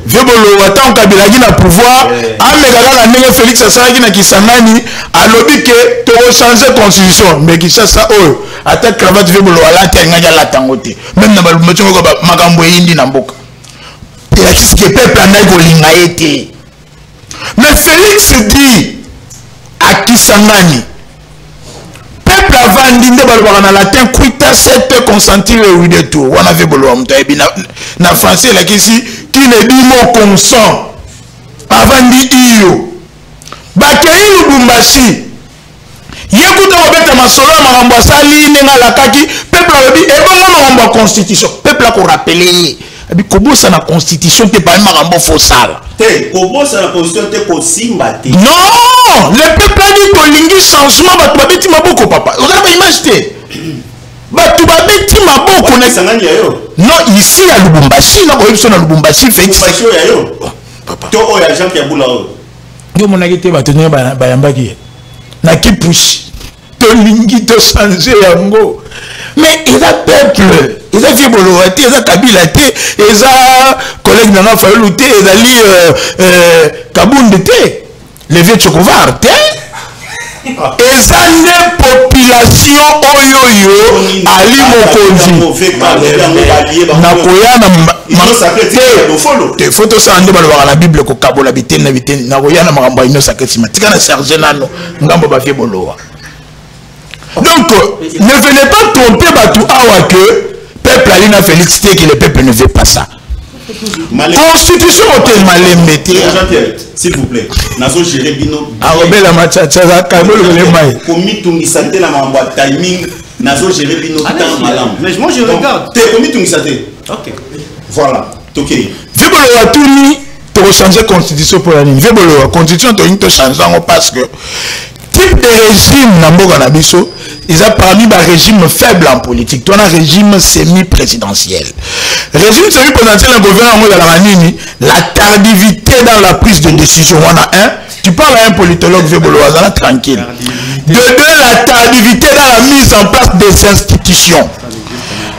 Vebolo attend Kabila a eu le pouvoir, Amegala la Félix Assange qui Kisangani a lobby que tu vas changer la constitution, mais qui ça oh, attaque cravate Vebolo à la terre, il y a la tangote, même dans le motion Magambo Indi Namboka. Il y a ce que le peuple a été. Mais Félix dit à Kisangani, peuple avant d'inde balbara latin quita cette consentir oui de tout on avait bolo mtaebi na français la kisi qui ne dit mot consent avant dit iyo bakei Lubumbashi yekuta obeta masolo makambo asali nenga lakaki peuple alobi ebongo makambo constitution peuple a ko rappeler abi kobosa na constitution te pas makambo fosala te kobosa na constitution te ko simba te non le peuple a dit que lingi changement ba babeti maboko papa on a pas image te ba tu babeti maboko na sangani yayo non ici à Lubumbashi na ko na Lubumbashi fait Lubumbashi yayo papa to o ya Jean Pierre Boula yo monaki te ba tenir ba yambaki na ki push to lingi to changer yango mais il a peuple ils ont fait Boloati, ils ont Kabila, ils ont collègue Nana Fayoulou, ils ont li Kabounde, les vieux Tchokovar, ils ont des populations Oyoyo, Ali Mokonzi, Nakoya, des photos ça en la Bible, que Kabola Bité, Nakoya, Namamba, Ino Saketsima, Tika na Serge Nano, Ngambo Bafé Boloa. Donc, ne venez pas tromper Batou Awa que peuple Alina Félix T que le peuple ne veut pas ça. Constitution au malem métier. Jean-Pierre, s'il vous plaît. Nazo gérer bino. Arobé la machacha za kabolo le mai. Komi tungi santé la mamba timing. Nazo gérer bino temps malam. Mais moi je regarde. T'es komi tungi santé. OK. Voilà. OK. Vibolo a tout pour changer constitution pour la ligne. Vibolo constitution to changer parce que type de régime Namboga Nabiso, ils ont parmi des régimes faibles en politique. Tu as un régime semi-présidentiel. Régime semi-présidentiel, un gouvernement de la Ranini, la tardivité dans la prise de décision. On a un, tu parles à un politologue Veboloazana tranquille. De deux, la tardivité dans la mise en place des institutions.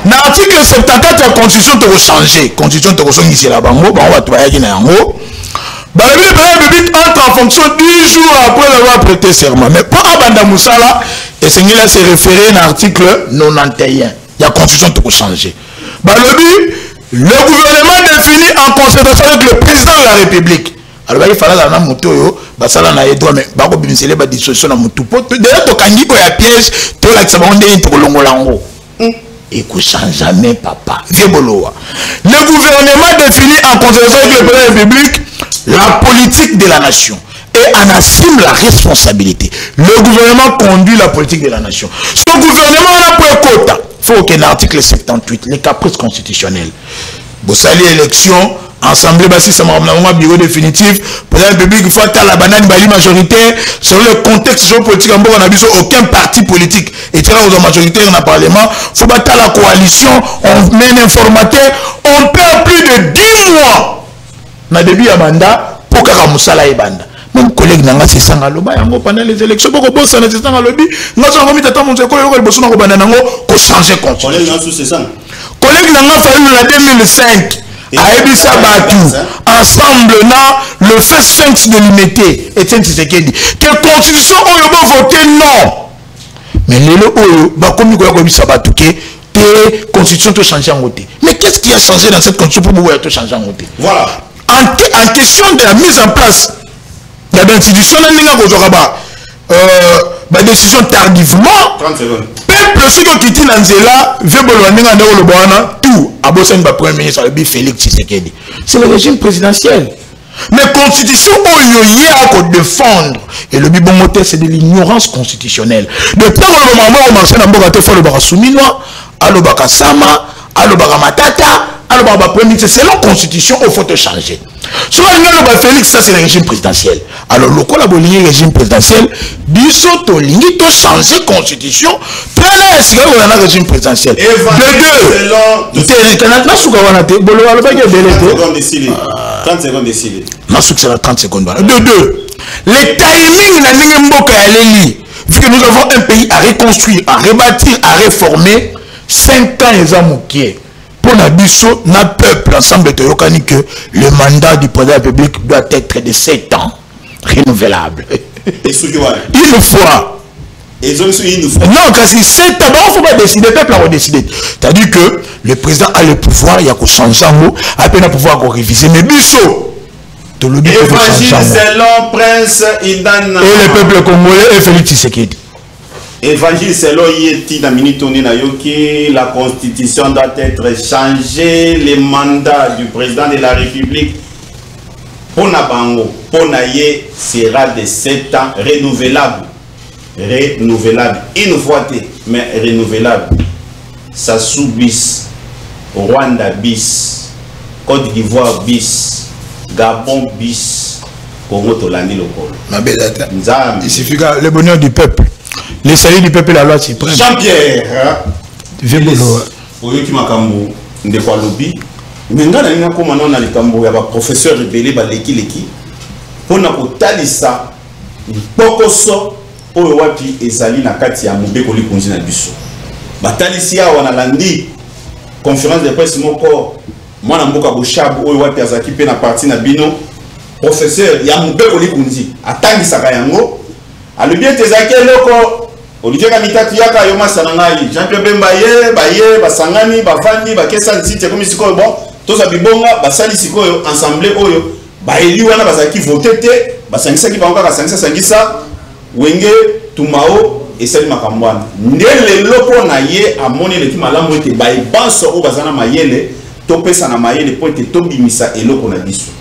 Dans l'article 74 de la Constitution, tu as changé. Constitution, tu as changé ici là-bas. On va travailler dans le le président public entre en fonction 10 jours après avoir prêté serment. Mais pour Abanda Moussala, et c'est qu'il s'est référé à l'article 91. Il y a constitution tout changer. Le gouvernement définit en concertation avec le président de la République. Alors il fallait dans moto basala na edo mais bako bimisele ba dissolution na mutu po de to kangi ko ya piège to la tsabonde to longolango. Et qu'on change jamais papa. Vieux Boloa. Le gouvernement définit en concertation avec le président de la République la politique de la nation et en assume la responsabilité. Le gouvernement conduit la politique de la nation. Ce gouvernement n'a pas de quota. Il faut qu'il y ait un article 78, les caprices constitutionnels. Vous savez, l'élection, assemblée, si c'est un bureau définitif, pour la République, il faut que la banane bali majoritaire, selon le contexte géopolitique, on n'a aucun parti politique. Et tu aux majoritaires dans le Parlement, il faut battre la coalition, on met un informateur, on perd plus de 10 mois. Na début ya mandat pour que Moussala et banda même collègue nanga c'est sanga loba yango pendant les élections boko bossa na c'est sanga lobi ngaso ngo mitata mon ko yo bosso na ko banda nango ko changer constitution collègue nanga c'est ça collègue nanga fallu en 2005 a ebisa batu ensemble na le fait 5 de l'unité et tiens c'est qui dit que constitution oyo bo voter non mais lelo oyo ba komi ko ebisa batu ke te constitution to changer en côté mais qu'est-ce qui a changé dans cette constitution pour pouvoir to changer en côté voilà. En question de la mise en place de l'institution, la décision tardivement, 30 secondes. Peuple ceux qui quittent Nanzela, tout, à Bossen, Premier ministre, Félix Tshisekedi. C'est le régime présidentiel. Mais constitution, il y a à défendre. Et le bibongoté, c'est de l'ignorance constitutionnelle. Depuis le moment où on marche dans le Bogaté, le Barassouminois, le Bakasama, le Baramatata, alors c'est la constitution il faut te changer. Soit le Félix, ça c'est le régime présidentiel. Alors le collaborateur régime présidentiel, bisoto lingi to changer constitution, prenez est-ce que on a un régime présidentiel. De deux. 30 secondes décidé. Non, c'est 30 secondes. De deux. Les timings na ndenge mboka ya leli. Vu que nous avons un pays à reconstruire, à rebâtir, à réformer, 5 ans et moké. Pour la biso, na peuple ensemble de Yokani que le mandat du président de la République doit être de 7 ans, renouvelable. Une fois. Non, parce que 7 ans, il ne faut pas décider, le peuple a décidé. C'est-à-dire que le président a le pouvoir, il y a qu'au changer un mot, à peine à pouvoir réviser. Mais biso, évangile selon Prince Idana. Et le peuple congolais et Félix Tshisekedi. Évangile selon Yeti Naminitoni Nayoki, la constitution doit être changée, les mandats du président de la République pour Nabango, pour Naye sera de 7 ans renouvelable. Renouvelable. Une fois, mais renouvelable. Sassou bis, Rwanda bis, Côte d'Ivoire bis, Gabon bis, Congo Tolani Lokolo. Il suffit que le bonheur du peuple. Les saluts du peuple et la loi suprême. Jean-Pierre. Oyoki makambo ndeko alobi. Menga na ninga koma na likambo ya ba professeur rebelle ba leki pona kotalisa pokoso oyo wapi ezali na kati ya mobeko likonzi na biso. Batalisi awa na landi conférence de presse moko mwana mboka Boshabu oyo wapi azaki pe na parti na bino professeur ya mobeko likonzi atangisaka yango alobi ete ezaki eloko Olivier Kamitatu yaka yo masana ngai Jean-Pierre Bemba ye basangani bavandi bakesa nsite comme sikoyo bon toza bibonga basali sikoyo ensemble oyo baeli wana bazaki voter te basangisaki bango kaka sangisa wenge tumao esali makambwana ndele lopo na ye amoni leki malamu ete baibanso o bazana mayele topesa na mayele po ete tobimisa eloko na biso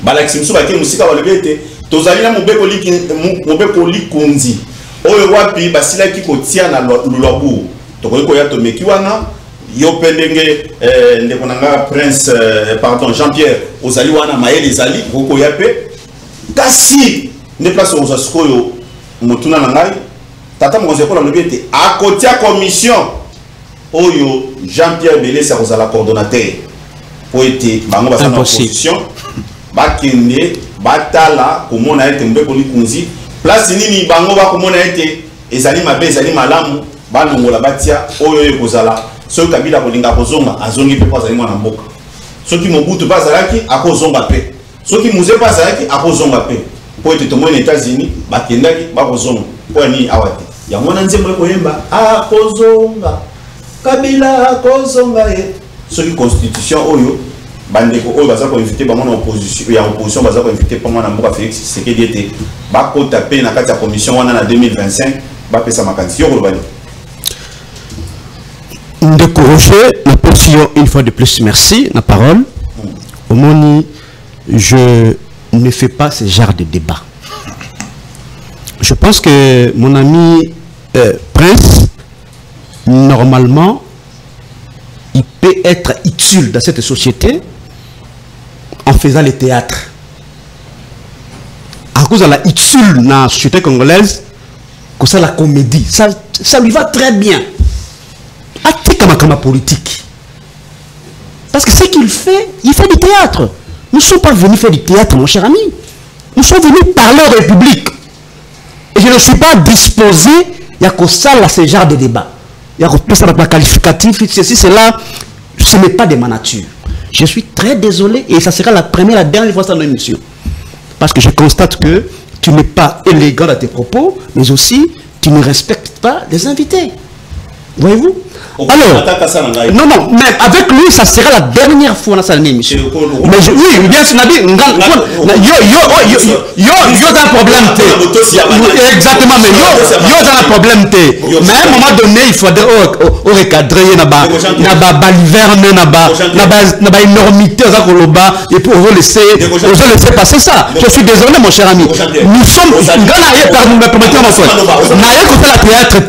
balakisi miso bake musika balobi ete tozali na mobeko likunzi oyo wapi basilaki kotia na lulabu tokoki koya tomeki wana yo pe ndenge ndeko nanga prince pardon Jean-Pierre ozali wana mayele ezali kokoya pe kasi ne place aux askoyo motuna na ngai tata mokonzi ko lobi ete akotia commission oyo Jean-Pierre Belesa kozala coordonnateur po ete bango basana opposition bakende batala komona ete mbeko likunzi place nini bango bakomona ete ezali mabe ezali malamu banongola batia oyo ekozala soki Kabila kolinga kozonga azongi pe azali mwana mboka soki Mobutu bazalaki akozonga pe soki Muze bazalaki akozonga pe po ete tomoni États-Unis bakendaki bakozonga po ni awate yango na nzembo koyemba akozonga Kabila akozonga soki constitution oyo bandeko oyo baza ko inviter bango na opposition ya opposition baza ko inviter pa mwana mboka Félix Tshisekedi ete bakota pe na kati ya commission wana na 2025 bapesa makanisi yoko lobani ndeko Roger la position une fois de plus merci la parole Omoni je ne fais pas ce genre de débat je pense que mon ami Prince normalement il peut être utile dans cette société en faisant le théâtre. À cause de la utile dans la société congolaise, que ça la comédie, ça lui va très bien. À politique. Parce que ce qu'il fait, il fait du théâtre. Nous ne sommes pas venus faire du théâtre, mon cher ami. Nous sommes venus parler aux Républiques. Et je ne suis pas disposé à ce genre de débat. Il y a un qualificatif, ceci, cela, ce n'est pas de ma nature. Je suis très désolé et ça sera la première, la dernière fois dans l'émission. Parce que je constate que tu n'es pas élégant dans tes propos, mais aussi tu ne respectes pas les invités. Voyez-vous? Alors, non, mais avec lui, ça sera la dernière fois dans cette émission. Mais oui, bien sûr, Nabi, yo un problème. Exactement, mais yo un problème. Mais à un moment donné, il faudrait recadrer, na énormité, et pour laisser passer ça. Je suis désolé, mon cher ami. Nous sommes,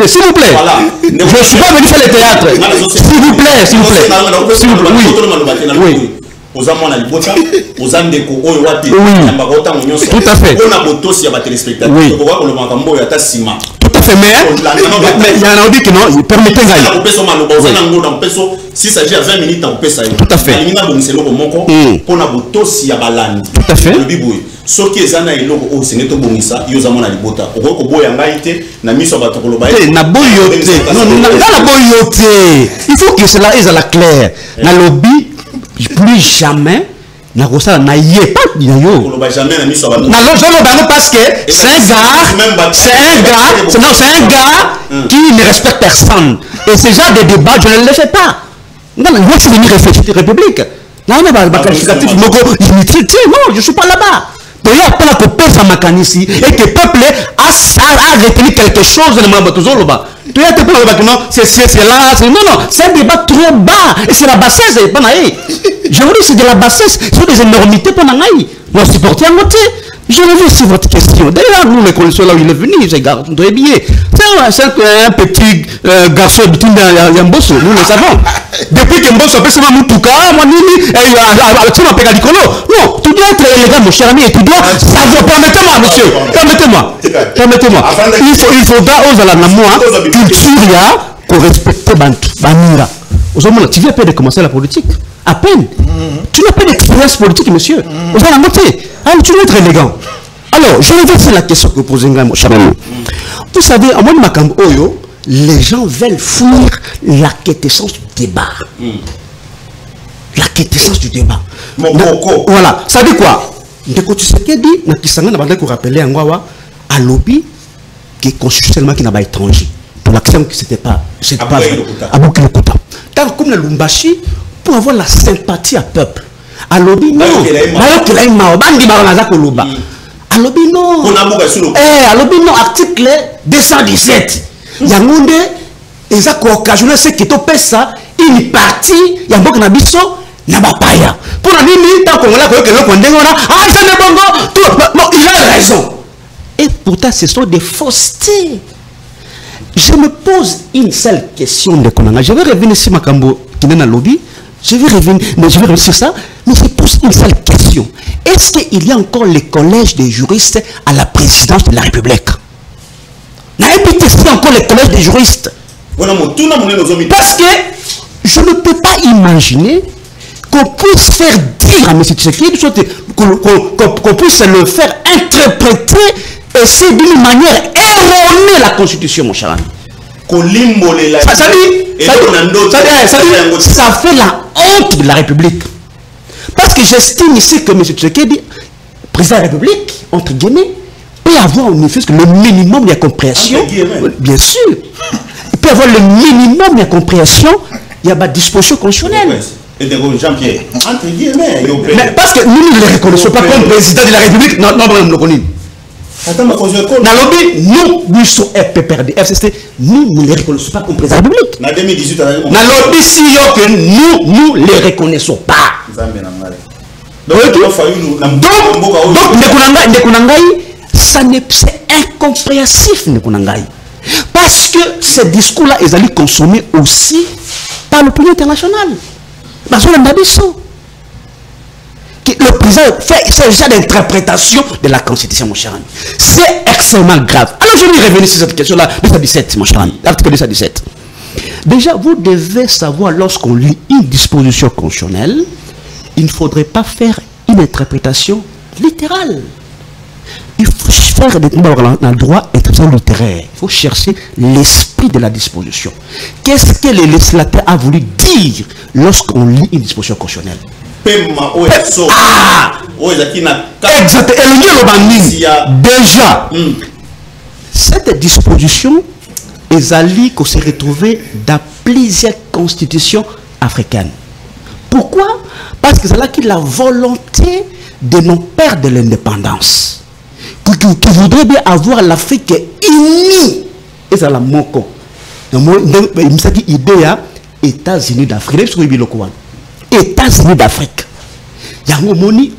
s'il vous plaît. Je ne suis pas venu faire le théâtre. S'il vous plaît, s'il vous plaît. S'il vous plaît, oui. Tout à fait. Oui. Tout à à fait, mais il y en a dit que non, permettez si ça s'agit à 20 minutes, on peut ça. Tout à fait. Tout à fait. Ce qui est un élo au Sénéto Bonissa, ils ont la libota. Au Roco et Maïté, n'a mis sur votre colobaï. Na boyote. Non, non, la boyote. Il faut que cela est à la claire. Na lobby, plus jamais. Na rosa na yé pas yo. Jamais na mis sur votre. Na jamais parce que c'est un gars qui ne respecte personne. Et ce genre de débat, je ne le fais pas. Non, moi je suis venu réfléchir à la République. Non, qualificatif, non, je ne suis pas là-bas. Il y a pas la copie de Makanisi et que le peuple a retenu quelque chose de Mabotozoloba. Tu as été pour le non, c'est là, non, non, c'est un débat trop bas et c'est la bassesse. Je vous dis, c'est de la bassesse, c'est des énormités pour Nanaï. Moi, supporter à moitié. Je reviens sur votre question. D'ailleurs, nous, les connaissons là où il est venu, c'est très bien. C'est un petit garçon de Yamboso, nous le savons. Depuis que Mbosso a fait ça, Moutouka, moi, Nini, et tu m'as payé non, tu dois être élégant, mon cher ami, et tu dois savoir. Permettez-moi, monsieur. Permettez-moi. Il faudra aux Alanamois, culture, qu'on respecte Banira. Tu viens à peine de commencer la politique. À peine. Tu n'as pas d'expérience politique, monsieur. Vous allez monter. Alors, tu dois être élégant. Alors, je reviens sur la question que vous posez, mon cher ami. Vous savez, à moi, les gens veulent fuir la quintessence du débat. La quintessence du débat. Voilà. Ça dit quoi? Ndeko Tshisekedi, na Kisanga, na bande ko rappeler Angwawa, à lobby, qui est constitutionnellement qui n'a pas étranger. Pour l'action que c'était pas à Bouki Lokuta. Tant comme le Lumbashi, pour avoir la sympathie à peuple. À lobby, non. À lobby, non. À lobby, non. Article 217. Yangonde, ils ont occasionné ce qui est ça, une partie, il y a beaucoup d'habitants, il y a pas. Pour la nuit, tant qu'on a il a raison. Et pourtant, ce sont des faussetés. Je me pose une seule question de Konanga. Je vais revenir sur Makambo qui est dans le lobby. Je vais revenir sur ça. Mais je pose une seule question. Est-ce qu'il y a encore les collèges des juristes à la présidence de la République? N'a-t-il encore les collèges des juristes? Parce que je ne peux pas imaginer qu'on puisse faire dire à M. Tshisekedi, qu'on puisse le faire interpréter et c'est d'une manière erronée la Constitution, mon cher ami. Ça fait la honte de la République. Parce que j'estime ici que M. Tshisekedi, président de la République, entre guillemets, peut avoir en effet le minimum de compréhension. Bien sûr. Il peut avoir le minimum de compréhension. Il y a des dispositions constitutionnelles. Jean-Pierre, entre guillemets. Mais parce que nous ne le reconnaissons pas comme président de la République. Non, non, non, non. Nous sommes FPPRD, FCC, nous ne les reconnaissons pas comme président de la République. En 2018, nous ne les reconnaissons pas. Donc, c'est incompréhensif. Parce que ces discours-là, ils allaient consommer aussi par l'opinion internationale. Parce que le président fait ce genre d'interprétation de la Constitution, mon cher ami. C'est extrêmement grave. Alors je vais revenir sur cette question-là, 217, mon cher ami, l'article 217. Déjà, vous devez savoir, lorsqu'on lit une disposition constitutionnelle, il ne faudrait pas faire une interprétation littérale. Il faut faire un droit interprétation littéraire. Il faut chercher l'esprit de la disposition. Qu'est-ce que le législateur a voulu dire lorsqu'on lit une disposition constitutionnelle? Déjà, cette disposition est allée qu'on s'est retrouvée dans plusieurs constitutions africaines. Pourquoi? Parce que c'est là qu'il a la volonté de nous perdre l'indépendance. Qui voudrait bien avoir l'Afrique unie. Et c'est la moko. Il me dit idée États-Unis d'Afrique. États-Unis d'Afrique.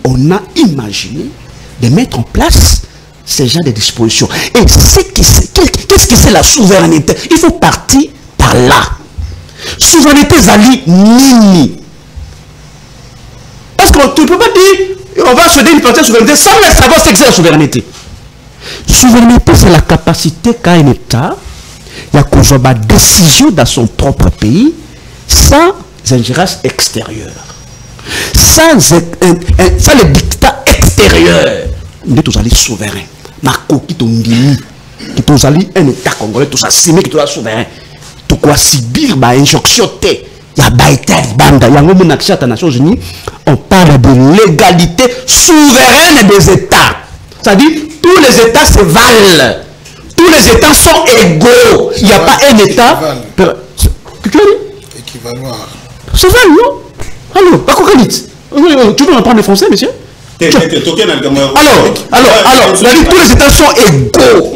On a imaginé de mettre en place ce genre de dispositions. Et qu'est-ce que c'est la souveraineté? Il faut partir par là. Souveraineté Zali Nini. Parce que tu ne peux pas dire on va se donner une partie de souveraineté sans même savoir ce que c'est la souveraineté. Souveraineté, c'est la capacité qu'a un État de avoir des décisions dans son propre pays sans ingérence extérieure. Sans le dictat extérieur. Nous sommes allés souverains. Qui sont allés un État congolais, tout ça, c'est qui sont souverain. Tout quoi subir une injonction. Il y a des Nations Unies, on parle de l'égalité souveraine des États. C'est-à-dire, tous les États se valent. Tous les États sont égaux. Il n'y a pas un État. Équivaloir. C'est vrai, non? Alors, pas quoi tu veux m'apprendre le français, monsieur? Alors, tous les États sont égaux.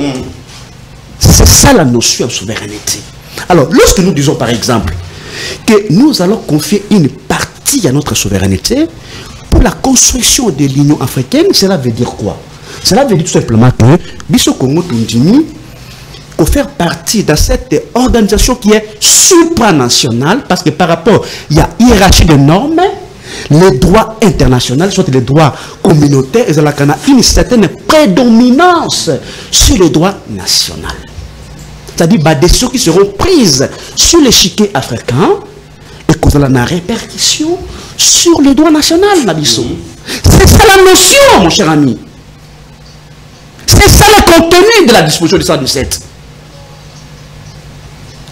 C'est ça la notion de souveraineté. Alors, lorsque nous disons par exemple que nous allons confier une partie à notre souveraineté pour la construction de l'Union africaine, cela veut dire quoi? Cela veut dire tout simplement que Bisso Congo Tundimi pour faire partie de cette organisation qui est supranationale, parce que par rapport, il y a hiérarchie de normes, les droits internationaux, soit les droits communautaires, et il y a une certaine prédominance sur les droits nationaux. C'est-à-dire des décisions qui seront prises sur l'échiquier africain et qu'on a une répercussion sur les droits nationaux, Nabisso. C'est ça la notion, mon cher ami. C'est ça le contenu de la disposition du 117.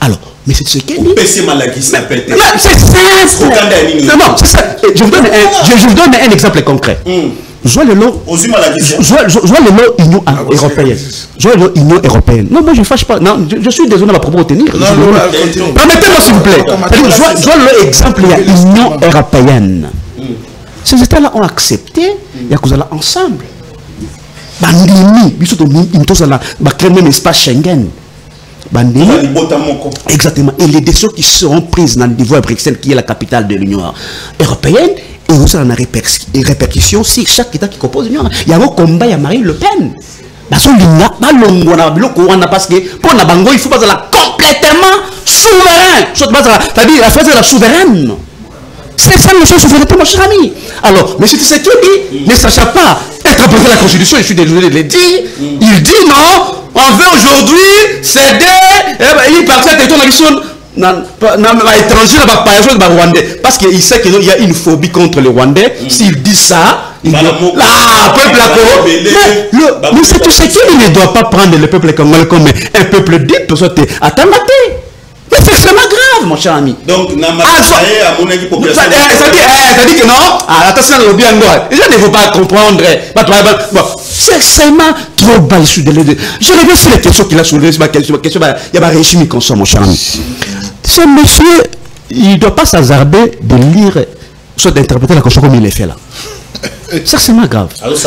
Alors, mais c'est ce qu'elle dit. C'est simple. Non, c'est ça. Je vous donne un exemple concret. Je vois le lot Union européenne. Je vois l'Union européenne. Non, moi je ne fâche pas. Non, je suis désolé à ma propos tenir. Permettez-moi s'il vous plaît. Je vois l'exemple, il y a l'Union européenne. Ces États-là ont accepté, il y a cause là ensemble. Créer même espace Schengen. Exactement. Et les décisions qui seront prises dans le niveau de Bruxelles, qui est la capitale de l'Union européenne, et vous avez une répercussion sur chaque État qui compose l'Union. Il y a un combat, il y a Marine Le Pen. Parce que pour il faut pas complètement souverain. C'est-à-dire la phrase de la souveraine. C'est ça la souveraineté, mon cher ami. Alors, M. Tshisekedi ne sachant pas interpréter la Constitution, je suis désolé de le dire, il dit non, on veut aujourd'hui céder, il partit à territoire étranger, Rwandais, parce qu'il sait qu'il y a une phobie contre les Rwandais. S'il dit ça, il dit peuple mais M. Tshisekedi ne doit pas prendre le peuple congolais comme un peuple dit, pour ça, attends, mais c'est extrêmement grave, mon cher ami. Donc, c'est-à-dire que non, attention, les gens ne vont pas comprendre. C'est extrêmement trop bas. Je reviens sur les questions qu'il a soulevées. Il y a un régime qu'on sort, mon cher ami. Ce monsieur, il ne doit pas s'hasarder de lire, soit d'interpréter la Constitution comme il est fait là. C'est extrêmement grave. Alors,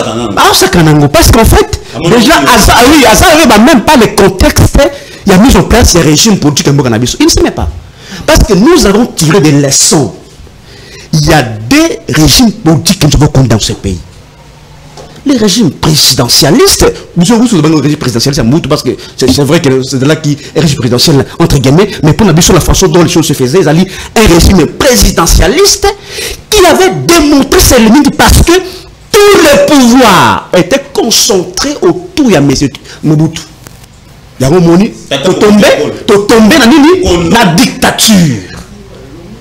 ça canango. Parce qu'en fait, déjà, Azar n'arrive même pas le contexte. Il y a mis en place ces régimes politiques en cannabis. Il ne se met pas. Parce que nous avons tiré des leçons. Il y a des régimes politiques qui nous condamnent dans ce pays. Les régimes présidentialistes, nous avons le régime présidentialiste parce que c'est vrai que c'est de là qui est régime présidentiel, entre guillemets, mais pour la façon dont les choses se faisaient, il y a un régime présidentialiste qui avait démontré ses limites parce que tout le pouvoir était concentré autour de M. Mobutu. Il y a un moment tombé dans la dictature.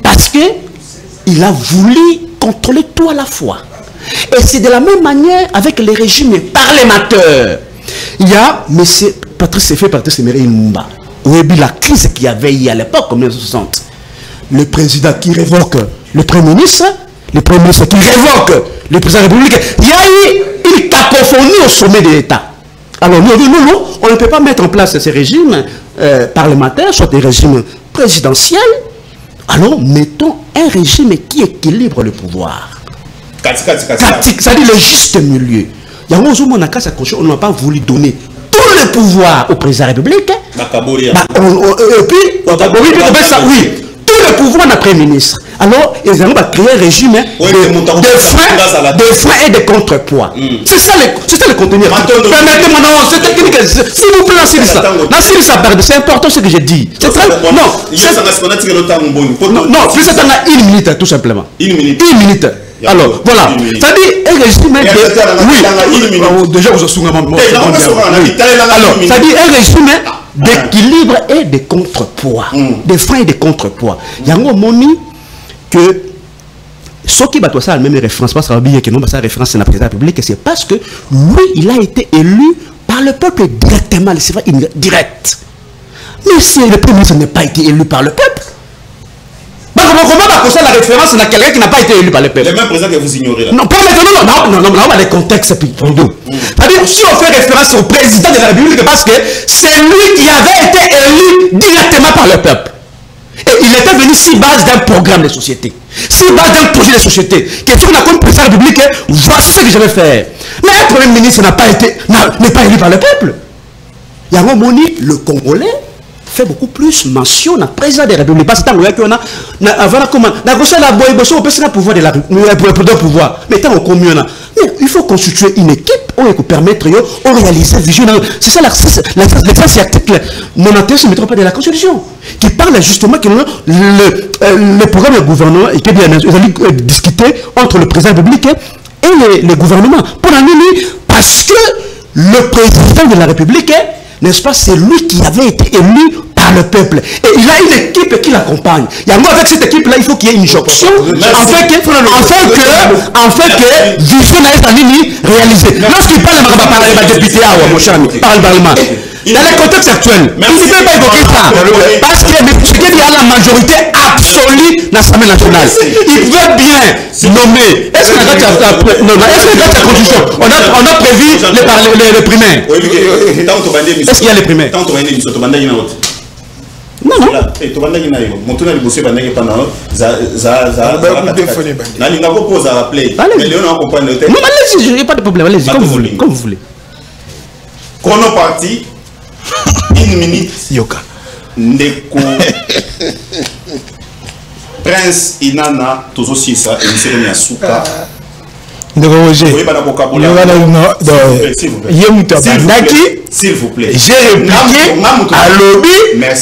Parce qu'il a voulu contrôler tout à la fois. Et c'est de la même manière avec les régimes parlementaires. Il y a M. Patrice Emery Lumumba. Vous avez vu la crise qu'il y avait à l'époque, en 1960. Le président qui révoque le Premier ministre, le Premier ministre qui révoque le président de la République. Il y a eu une cacophonie au sommet de l'État. Alors nous, on ne peut pas mettre en place ces régimes parlementaires, soit des régimes présidentiels. Alors mettons un régime qui équilibre le pouvoir. C'est-à-dire le juste milieu. Il y a on n'a pas voulu donner tout le pouvoir au président de la République. Et puis, oui, tout le pouvoir d'un Premier ministre. Alors, ils ont créé un régime de freins et de contrepoids. C'est ça le contenu. Permettez-moi, non, c'est technique. S'il vous plaît, c'est important ce que j'ai dit. C'est très. Non, plus c'est une minute, tout simplement. Une minute. Alors, voilà. C'est-à-dire, un résumé de... Oui, déjà, vous avez alors, c'est-à-dire, un résumé d'équilibre et de contrepoids. Des freins et des contrepoids. Il y a un moment que ce qui va ça la même référence, parce que la référence c'est la présidence publique, c'est parce que lui, il a été élu par le peuple directement, c'est vrai, direct. Mais si le premier ministre n'a pas été élu par le peuple, comment va ça la référence à quelqu'un qui n'a pas été élu par le peuple? Les mêmes présidents que vous ignorez là. Non, pas maintenant, non, on a des contextes pour nous. C'est-à-dire, si on fait référence au président de la République, parce que c'est lui qui avait été élu directement par le peuple. Et il était venu sur base d'un programme de société, sur base d'un projet de société. Qu'est-ce qu'on a comme président de la République? Voici ce que je vais faire. Mais un premier ministre n'est pas élu par le peuple. Il y a un moment, le Congolais fait beaucoup plus mention à président de la République. Parce que qu'on a avant comment la pouvoir de la pouvoir. Mais tant qu'on il faut constituer une équipe pour permettre de réaliser vision. C'est ça c'est l'article 91, je ne me trompe pas, de la Constitution qui parle justement que le programme de gouvernement et qui bien discuter entre le président de la République et le gouvernement pour la parce que le président de la République, n'est-ce pas, c'est lui qui avait été élu par le peuple. Et il a une équipe qui l'accompagne. Et avec cette équipe-là, il faut qu'il y ait une jonction afin que vision est réalisée. Lorsqu'il parle de député, par le Parlement, dans le contexte actuel, il ne peut pas évoquer ça. Parce qu'il y a la majorité absolue de l'Assemblée nationale. Il veut bien nommer. Est-ce que la constitution, on a prévu les primaires? Est-ce qu'il y a les primaires? Non, non. Allez-y, il n'y a pas de problème. Allez-y, comme vous voulez. Chrono parti, 1 minute. Yoka. Ndeko. Prince Inana, Tozo Sisa, et Monsieur Nyasuka. S'il vous plaît. J'ai répliqué à lobby,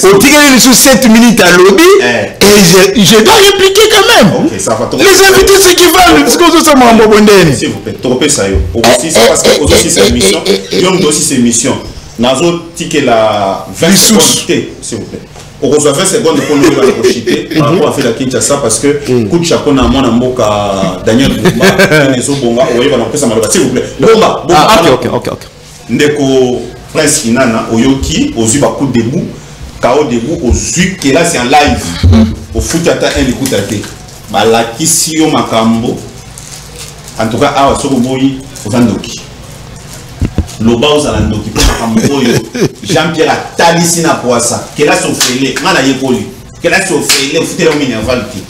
au tigre sous 7 minutes à lobby, et je dois répliquer quand même. Okay, ça va les invités, ceux qui veulent, ce que vous savez, s'il vous plaît, trop ça yo. Aussi, c'est parce que aussi cette émission, il y a aussi cette émission. Nazo ticket la 20 secondes, s'il vous plaît. On reçoit 20 secondes pour nous chiter par rapport à faire la Kinshasa parce que coup de chapeau na mona mboka Daniel Boumba Nezo Bonga oye va n'empêcher ça s'il vous plaît. Bomba. OK. Ndeko Prince Inana oyoki ozu ba coup debout KO debout ozu que là c'est en live au foot ata un écoute até ba la kisio makambo en tout cas awa soko boyi ozandoki loba ozalandoki pour makambo oyo Jean-Pierre atalisi na poasa que là sofele ngana yekoli que là sofele au foot la minerval ki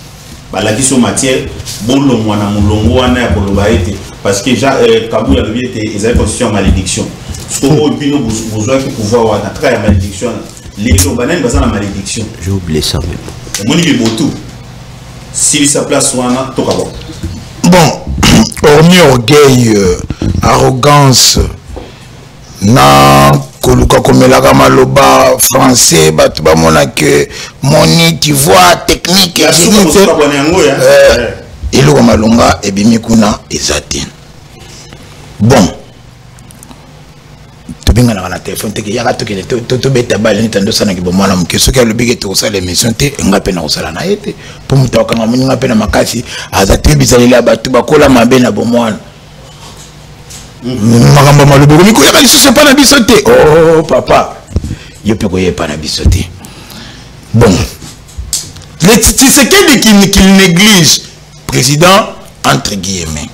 ba la kisio matière bolo mwana mulongo wana ya koloba ete parce que Kabou a levé des positions malédiction. Ce qu'on a besoin de pouvoir avoir la malédiction. Les Lobanais basent la malédiction. J'ai oublié ça même. Mon niveau tout. Si sa place wana toka bon. Bon, hormis orgueil, arrogance, na koluka komelaka maloba français, batu ba mona que moni tu vois technique et le malonga et bimikuna ezate. Bon. Tobinga na téléphone te ya gato ke to beta bale ni tando sana ki bomala mke so ke lobike to sala émission te ngape na osala na yete pour mutaka nga muninga pe na makasi azate bizalela batu bakola mabe na bomwana. Magamba malobo ni ko ya biso c'est pas na biso te. Oh papa. Yo pe ko ye pas na biso te. Bon. Le Tshisekedi qu'il néglige président entre guillemets.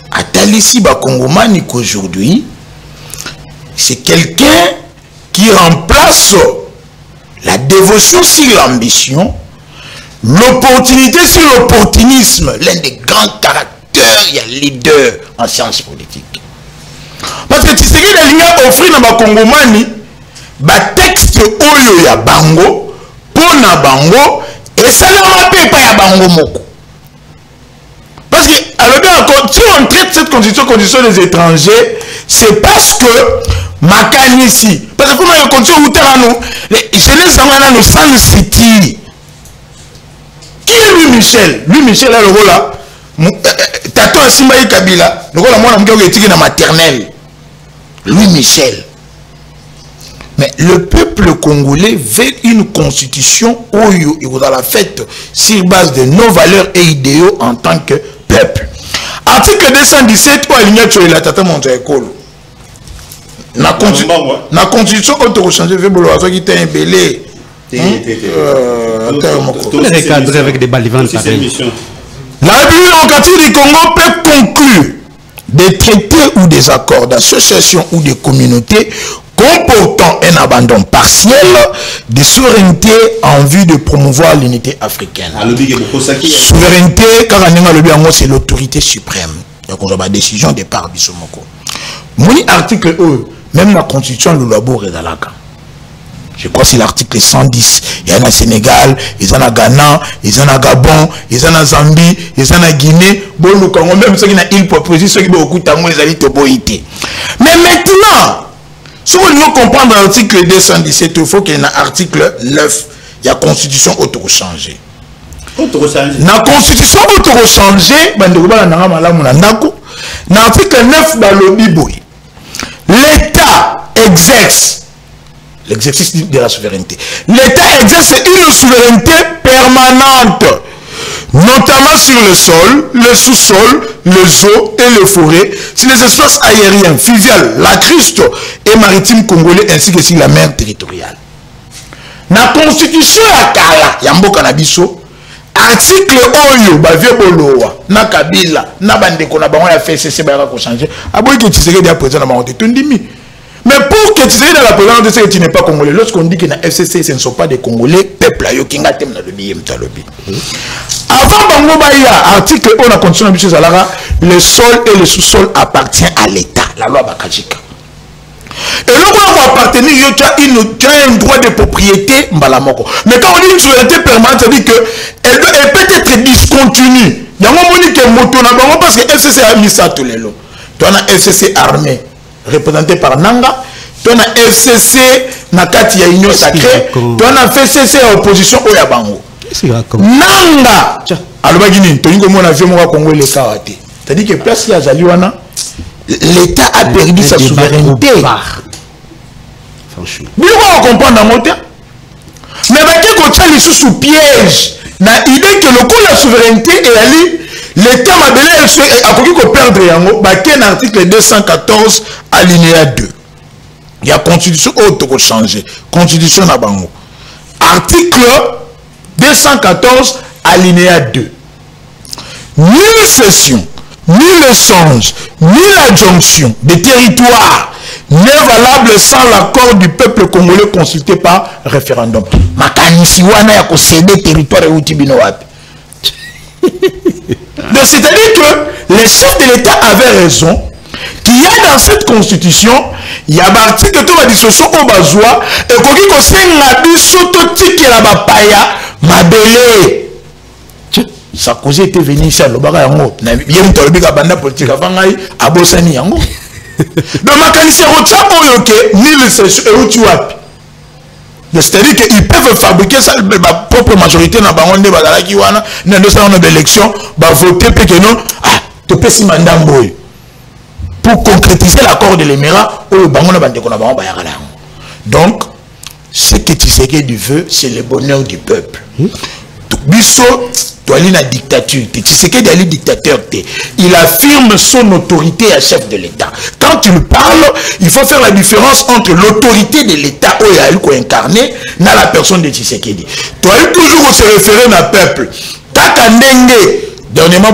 Atalisi Bakongomani qu'aujourd'hui, c'est quelqu'un qui remplace la dévotion sur l'ambition, l'opportunité sur l'opportunisme, l'un des grands caractères, il y a leader en sciences politiques. Parce que tu sais que les gens offrent à Bakongomani, ba texte oyo ya bango, pona bango, et ça ne rappelle pas ya bango moko. Parce que, alors bien encore, si on traite cette condition des étrangers, c'est parce que Makani ici, parce que comme on continue où nous, les jeunesses nous sans city. Qui est Louis Michel? Louis Michel est le rôle là. Tato Asimbaï Kabila, le rôle là, moi, on a dit dans maternelle. Louis Michel. Mais le peuple congolais veut une constitution où il y a la fête sur base de nos valeurs et idéaux en tant que peuple. Article 217, où il y a la tata monte à l'école. La constitution auto-changée, veut vouloir qui était un belé. Recadré avec des balivantes. La République démocratique du Congo peut conclure des traités ou des accords d'association ou de communauté comportant un abandon partiel de souveraineté en vue de promouvoir l'unité africaine. Souveraineté, car c'est l'autorité suprême. Donc on a une décision de part du Somoko. Mon article E, même la constitution de l'Ouabo Redalaka. Je crois que c'est l'article 110. Il y en a Sénégal, il y en a Ghana, il y en a Gabon, il y en a Zambie, il y en a Guinée. Bon, nous, quand même, ceux qui ont une proposition, ceux qui ont beaucoup de temps, ils allaient te boiter. Mais maintenant, si vous voulez comprendre l'article 217, il faut qu'il y ait un article 9. Il y a constitution auto-changée. La constitution auto-changée, l'article 9 dans le Bible, l'État exerce l'exercice de la souveraineté. L'État exerce une souveraineté permanente, notamment sur le sol, le sous-sol, les eaux et les forêts, sur les espaces aériens, fluviales, lacustres et maritimes congolais, ainsi que sur la mer territoriale. La constitution ya kala, yambo kanabiso, article oyo, bavie boloa, na kabila, na bandeko na bango ya FCC ba ko changer. Aboyi que tu serais déjà présent dans ma honte, tondimi. Mais pour que tu sois dans la présence de ceux qui n'est pas congolais, lorsqu'on dit que dans FCC, ce ne sont pas des Congolais, peuple là, yokinga tem na lobi yem talobi. Avant Bango Baya, article 1 la condition de Zalara, le sol et le sous-sol appartient à l'État, la loi Bakajika. Et là, on va appartenir, tu as un droit de propriété, mbalamoko. Mais quand on dit une souveraineté permanente, ça veut dire qu'elle peut être discontinue. Il y a un moment que moto na bango parce que FCC a mis ça tous les lots. Tu as un FCC armé représenté par Nanga, tu as un FCC Nakati ya Union Sacrée, tu as un FCC à opposition au Yabango. Nanga alors Guinée, tu as dit que mon avion va Congo les Kawate. C'est-à-dire que place ya Zaliwana, l'État a perdu sa souveraineté. Franchement. Vous allez comprendre dans mon temps. Mais quand on est sous piège, l'idée que le coup de la souveraineté est allé, l'État m'a donné a connu qu'on perdre l'article 214 alinéa 2. Il y a constitution auto changé. Constitution na bango. Article 214 alinéa 2. Nulle cession, ni l'échange, ni l'adjonction des territoires n'est valable sans l'accord du peuple congolais consulté par référendum. Makanisi wana ya céder territoire et outibino wapi. Donc c'est-à-dire que les chefs de l'État avaient raison qu'il y a dans cette constitution, il y a un article de la dissolution au Bazoua et qu'on dit que c'est la bisototique et la bapaya mabele. Sarkozy était venu ici à l'Obara Yango. Il y a une banda politique avant à Bossani Yango. Donc Makanisi Rotsa Oyoke, ni le session et où tu as. C'est-à-dire qu'ils peuvent fabriquer sa propre majorité dans le monde qui wana dans une élection, voter pour que non, tu peux si mandat pour concrétiser l'accord de l'Émirat ou donc ce que Tshisekedi veut, c'est le bonheur du peuple. Biso doit aller dans la dictature. Tshisekedi est dictateur. Il affirme son autorité à chef de l'État. Quand il parle, il faut faire la différence entre l'autorité de l'État où il a incarné dans la personne de Tshisekedi. Tu dois toujours se référer au peuple. Kaka Ndenge, dernièrement,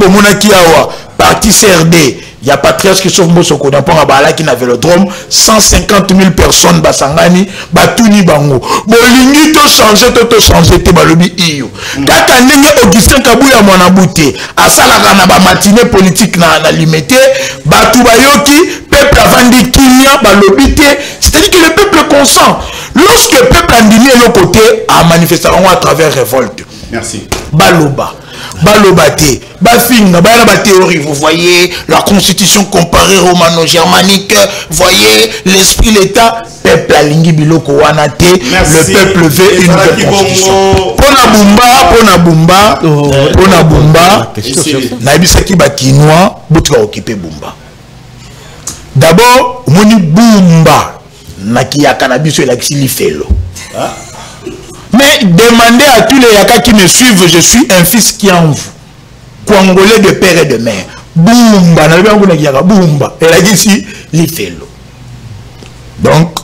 parti CRD, il y a Patrice Christophe Mosoko dans Pont-Abala qui n'avait le drôme, 150 000 personnes, Basangani, Batouni Bango. Bolingi to changer, te balobi iyo. Kaka Ndenge Augustin Kabouya Mwanabouté, asalaka na ba matinée politique na limité, Batou Bayoki, peuple avandi Kinya, balobité, c'est-à-dire que le peuple consent. Lorsque le peuple andimé de l'autre côté, a manifesté à travers révolte. Merci. Baloba. balobate bafinga bana ba théorie, vous voyez la constitution comparée romano-germanique, voyez l'esprit l'état peuple alingi biloko wana te, le peuple veut une vraie constitution. Pona bumba na bisaki ba kinois botka occuper bumba. D'abord moni bumba na kiyaka na biso la kisili felo. Mais demandez à tous les Yaka qui me suivent, je suis un fils qui en vous. Congolais de père et de mère. Boumba, Boumba. Elle a dit ici, l'ifelo. Donc,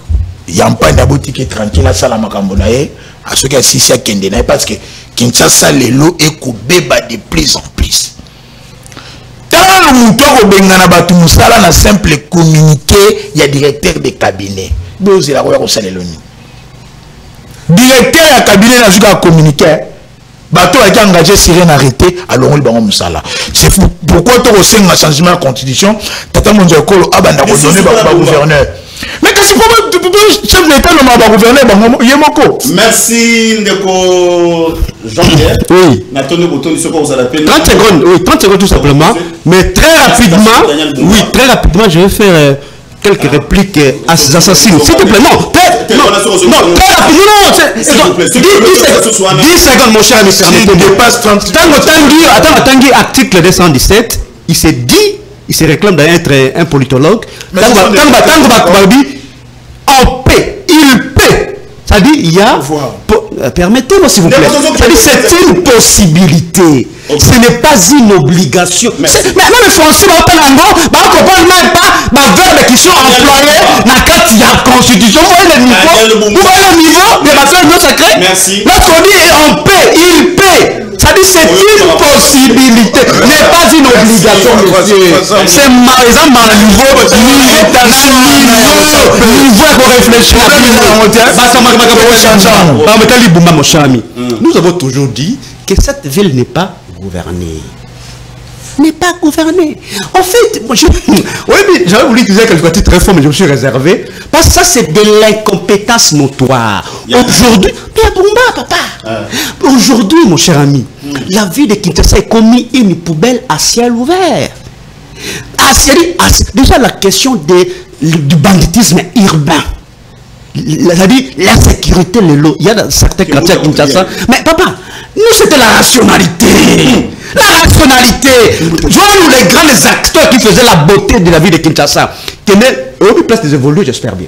il y a un pas d'abouti qui est tranquille à Salamakambonaye, à ceux qui ont assisté à Kendenaye, parce que Kinshasa, les lots est coupé de plus en plus. Tant le mouton au Bengana Batu Moussala n'a simple communiqué, il y a directeur de cabinet. Donc, c'est la roi au Saléloni. Directeur à cabinet n'a pas communiqué. Bateau a été engagé Sirène arrêté à l'Orol Bango Moussala. C'est pourquoi tu as un changement de la constitution. Tata Mondiakolo a donné au gouverneur. Mais qu'est-ce que c'est chef de l'État le gouverneur Yemoko? Merci Ndeko Jean-Pierre. Oui. 30 secondes, oui, 30 secondes tout simplement. Mais très rapidement, je vais faire quelques répliques à ces assassins. S'il te plaît, non, très rapidement, 10 secondes, mon cher ami. Tanguy, article 217, il se réclame d'être un politologue. En paix, il paie. Ça dit, il y a. Permettez-moi s'il vous plaît. C'est une possibilité. Ce n'est pas une obligation. Mais même les Français ne comprennent même pas les verbes qui sont employés dans la Constitution. Vous voyez le niveau de la fête sacrée? Merci. Lorsqu'on dit en paix, il paie. Ça dit c'est une possibilité, n'est pas une obligation, monsieur. C'est par exemple dans le niveau pour réfléchir. Nous avons toujours dit que cette ville n'est pas gouvernée. N'est pas gouvernée. En fait, j'avais voulu dire quelque chose très fort, mais je me suis réservé. Parce que ça, c'est de l'incompétence notoire. Aujourd'hui, papa. Aujourd'hui, mon cher ami, la ville de Kinshasa est commis une poubelle à ciel ouvert. Déjà, la question du banditisme urbain. C'est-à-dire l'insécurité, il y a certains quartiers à Kinshasa. Mais papa, nous, c'était la rationalité. La rationalité. Voyons les grands acteurs qui faisaient la beauté de la ville de Kinshasa. Qui est une place des évolués, j'espère bien.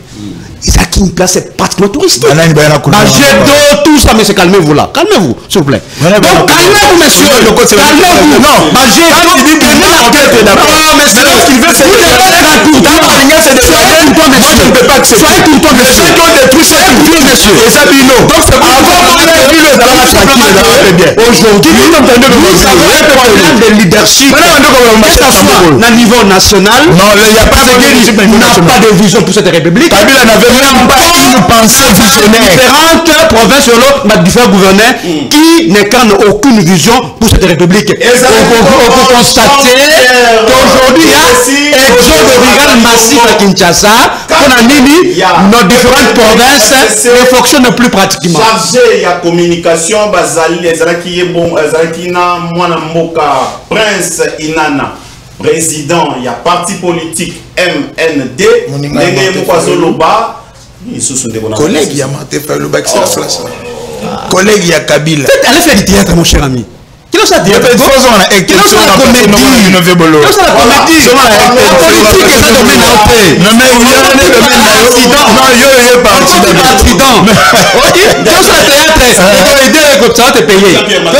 C'est une place pratiquement touristique. Jet d'eau, tout ça, mais calmez-vous là. Calmez-vous, s'il vous plaît. Donc, calmez-vous, monsieur. Calmez-vous. Non, jet d'eau, il dit la tête est d'accord. Non, monsieur. Il veut se soyez tout le temps, monsieur. Soyez tout le temps, monsieur. Et ça, dit non. Donc, c'est aujourd'hui, nous avons un problème de leadership. Au niveau national, il n'y a pas de vision pour cette république. Kabila n'avait même pas une pensée visionnaire. Différentes provinces sur l'autre, différents gouverneurs qui n'incarnent aucune vision pour cette république. On peut constater qu'aujourd'hui, il y a exode rural massif à Kinshasa. On a mis nos différentes provinces ne fonctionnent plus pratiquement. Chargé la communication, Bazali, Ezraki bon, Ezraki na Mwana Moka, Prince Inana. Président, il y a parti politique MND, collègue, il y a Marté Faylouba qui c'est la place. Collègue, il y a Kabila. Allez faire du théâtre, mon cher ami. Qui est-ce que la comédie?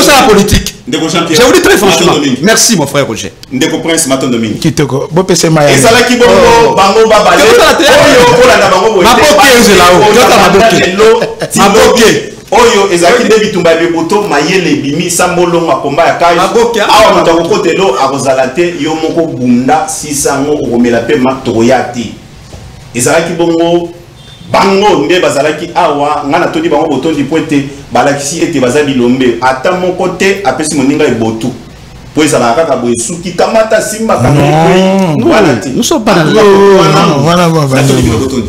La politique. Je vous dis très franchement. Merci mon frère Roger. Ndeko Prince Maton Dominique. Kitoko. Bo pese maya. Et ça là qui bango babale. Oyo ezaki de bitumba beboto mayele bimi sambolo makomba ya kai awa mutako kotelo akozalate yo moko bunda sisango okomela pe matoyati ezalaki bongo bango nde bazalaki awa ngana todi bango botondi pointe balakisi ete baza bilombe ata moko te apesi moninga ebotu po ezala kaka boye suki kamata simba kana nous sommes pas dans voilà.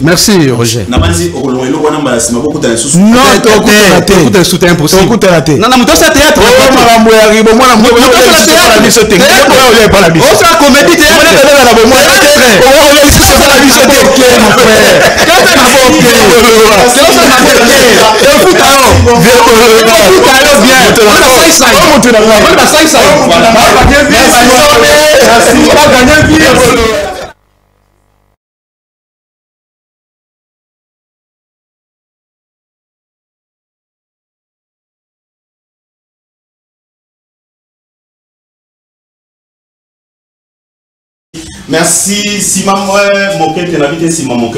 Merci Roger. Na banzi okolongelo wana mbala sima beaucoup de sous non tout est soutien impossible. Non non muto sa théâtre marambo ya ribo mwana muto la biso te ngelo pas la biso on sera comédie théâtre na bo mwana te on est ici sur la biso te mon frère quand ça va merci Simon Mokete n'habite Simon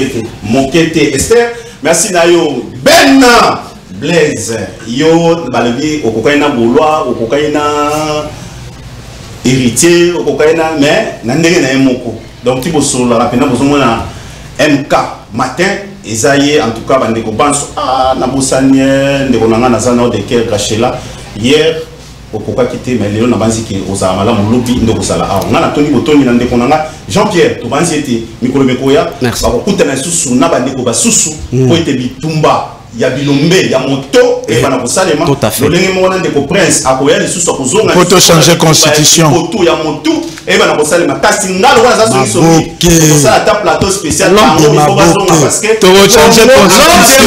Mokete Esther merci Nayo Ben Blaise yo balebi okokaina bolwa okokaina héritier okokaina mais na ndenge na moko donc ti bosola rapena bozomona MK matin ezaye en tout cas bandeko banso na bosanie ndeko nanga na zana de Ker Gachela hier okoka kité mais lelo na banzi ki ozala malamu lobi ndeko sala ngana toni botoni na ndeko nanga Jean-Pierre to banzi ete mikolo mekoya bakokutana susu na bandeko basusu po ete bitumba ya bilombe ya moto et bana kosalema lolenge mona ndeko prince akoya lisusu akozonga poto changer constitution poto ya moto et bana kosalema kasi ngalo wana za solution ko sala ta plateau spécial bango il faut bazonga parce que to changer constitution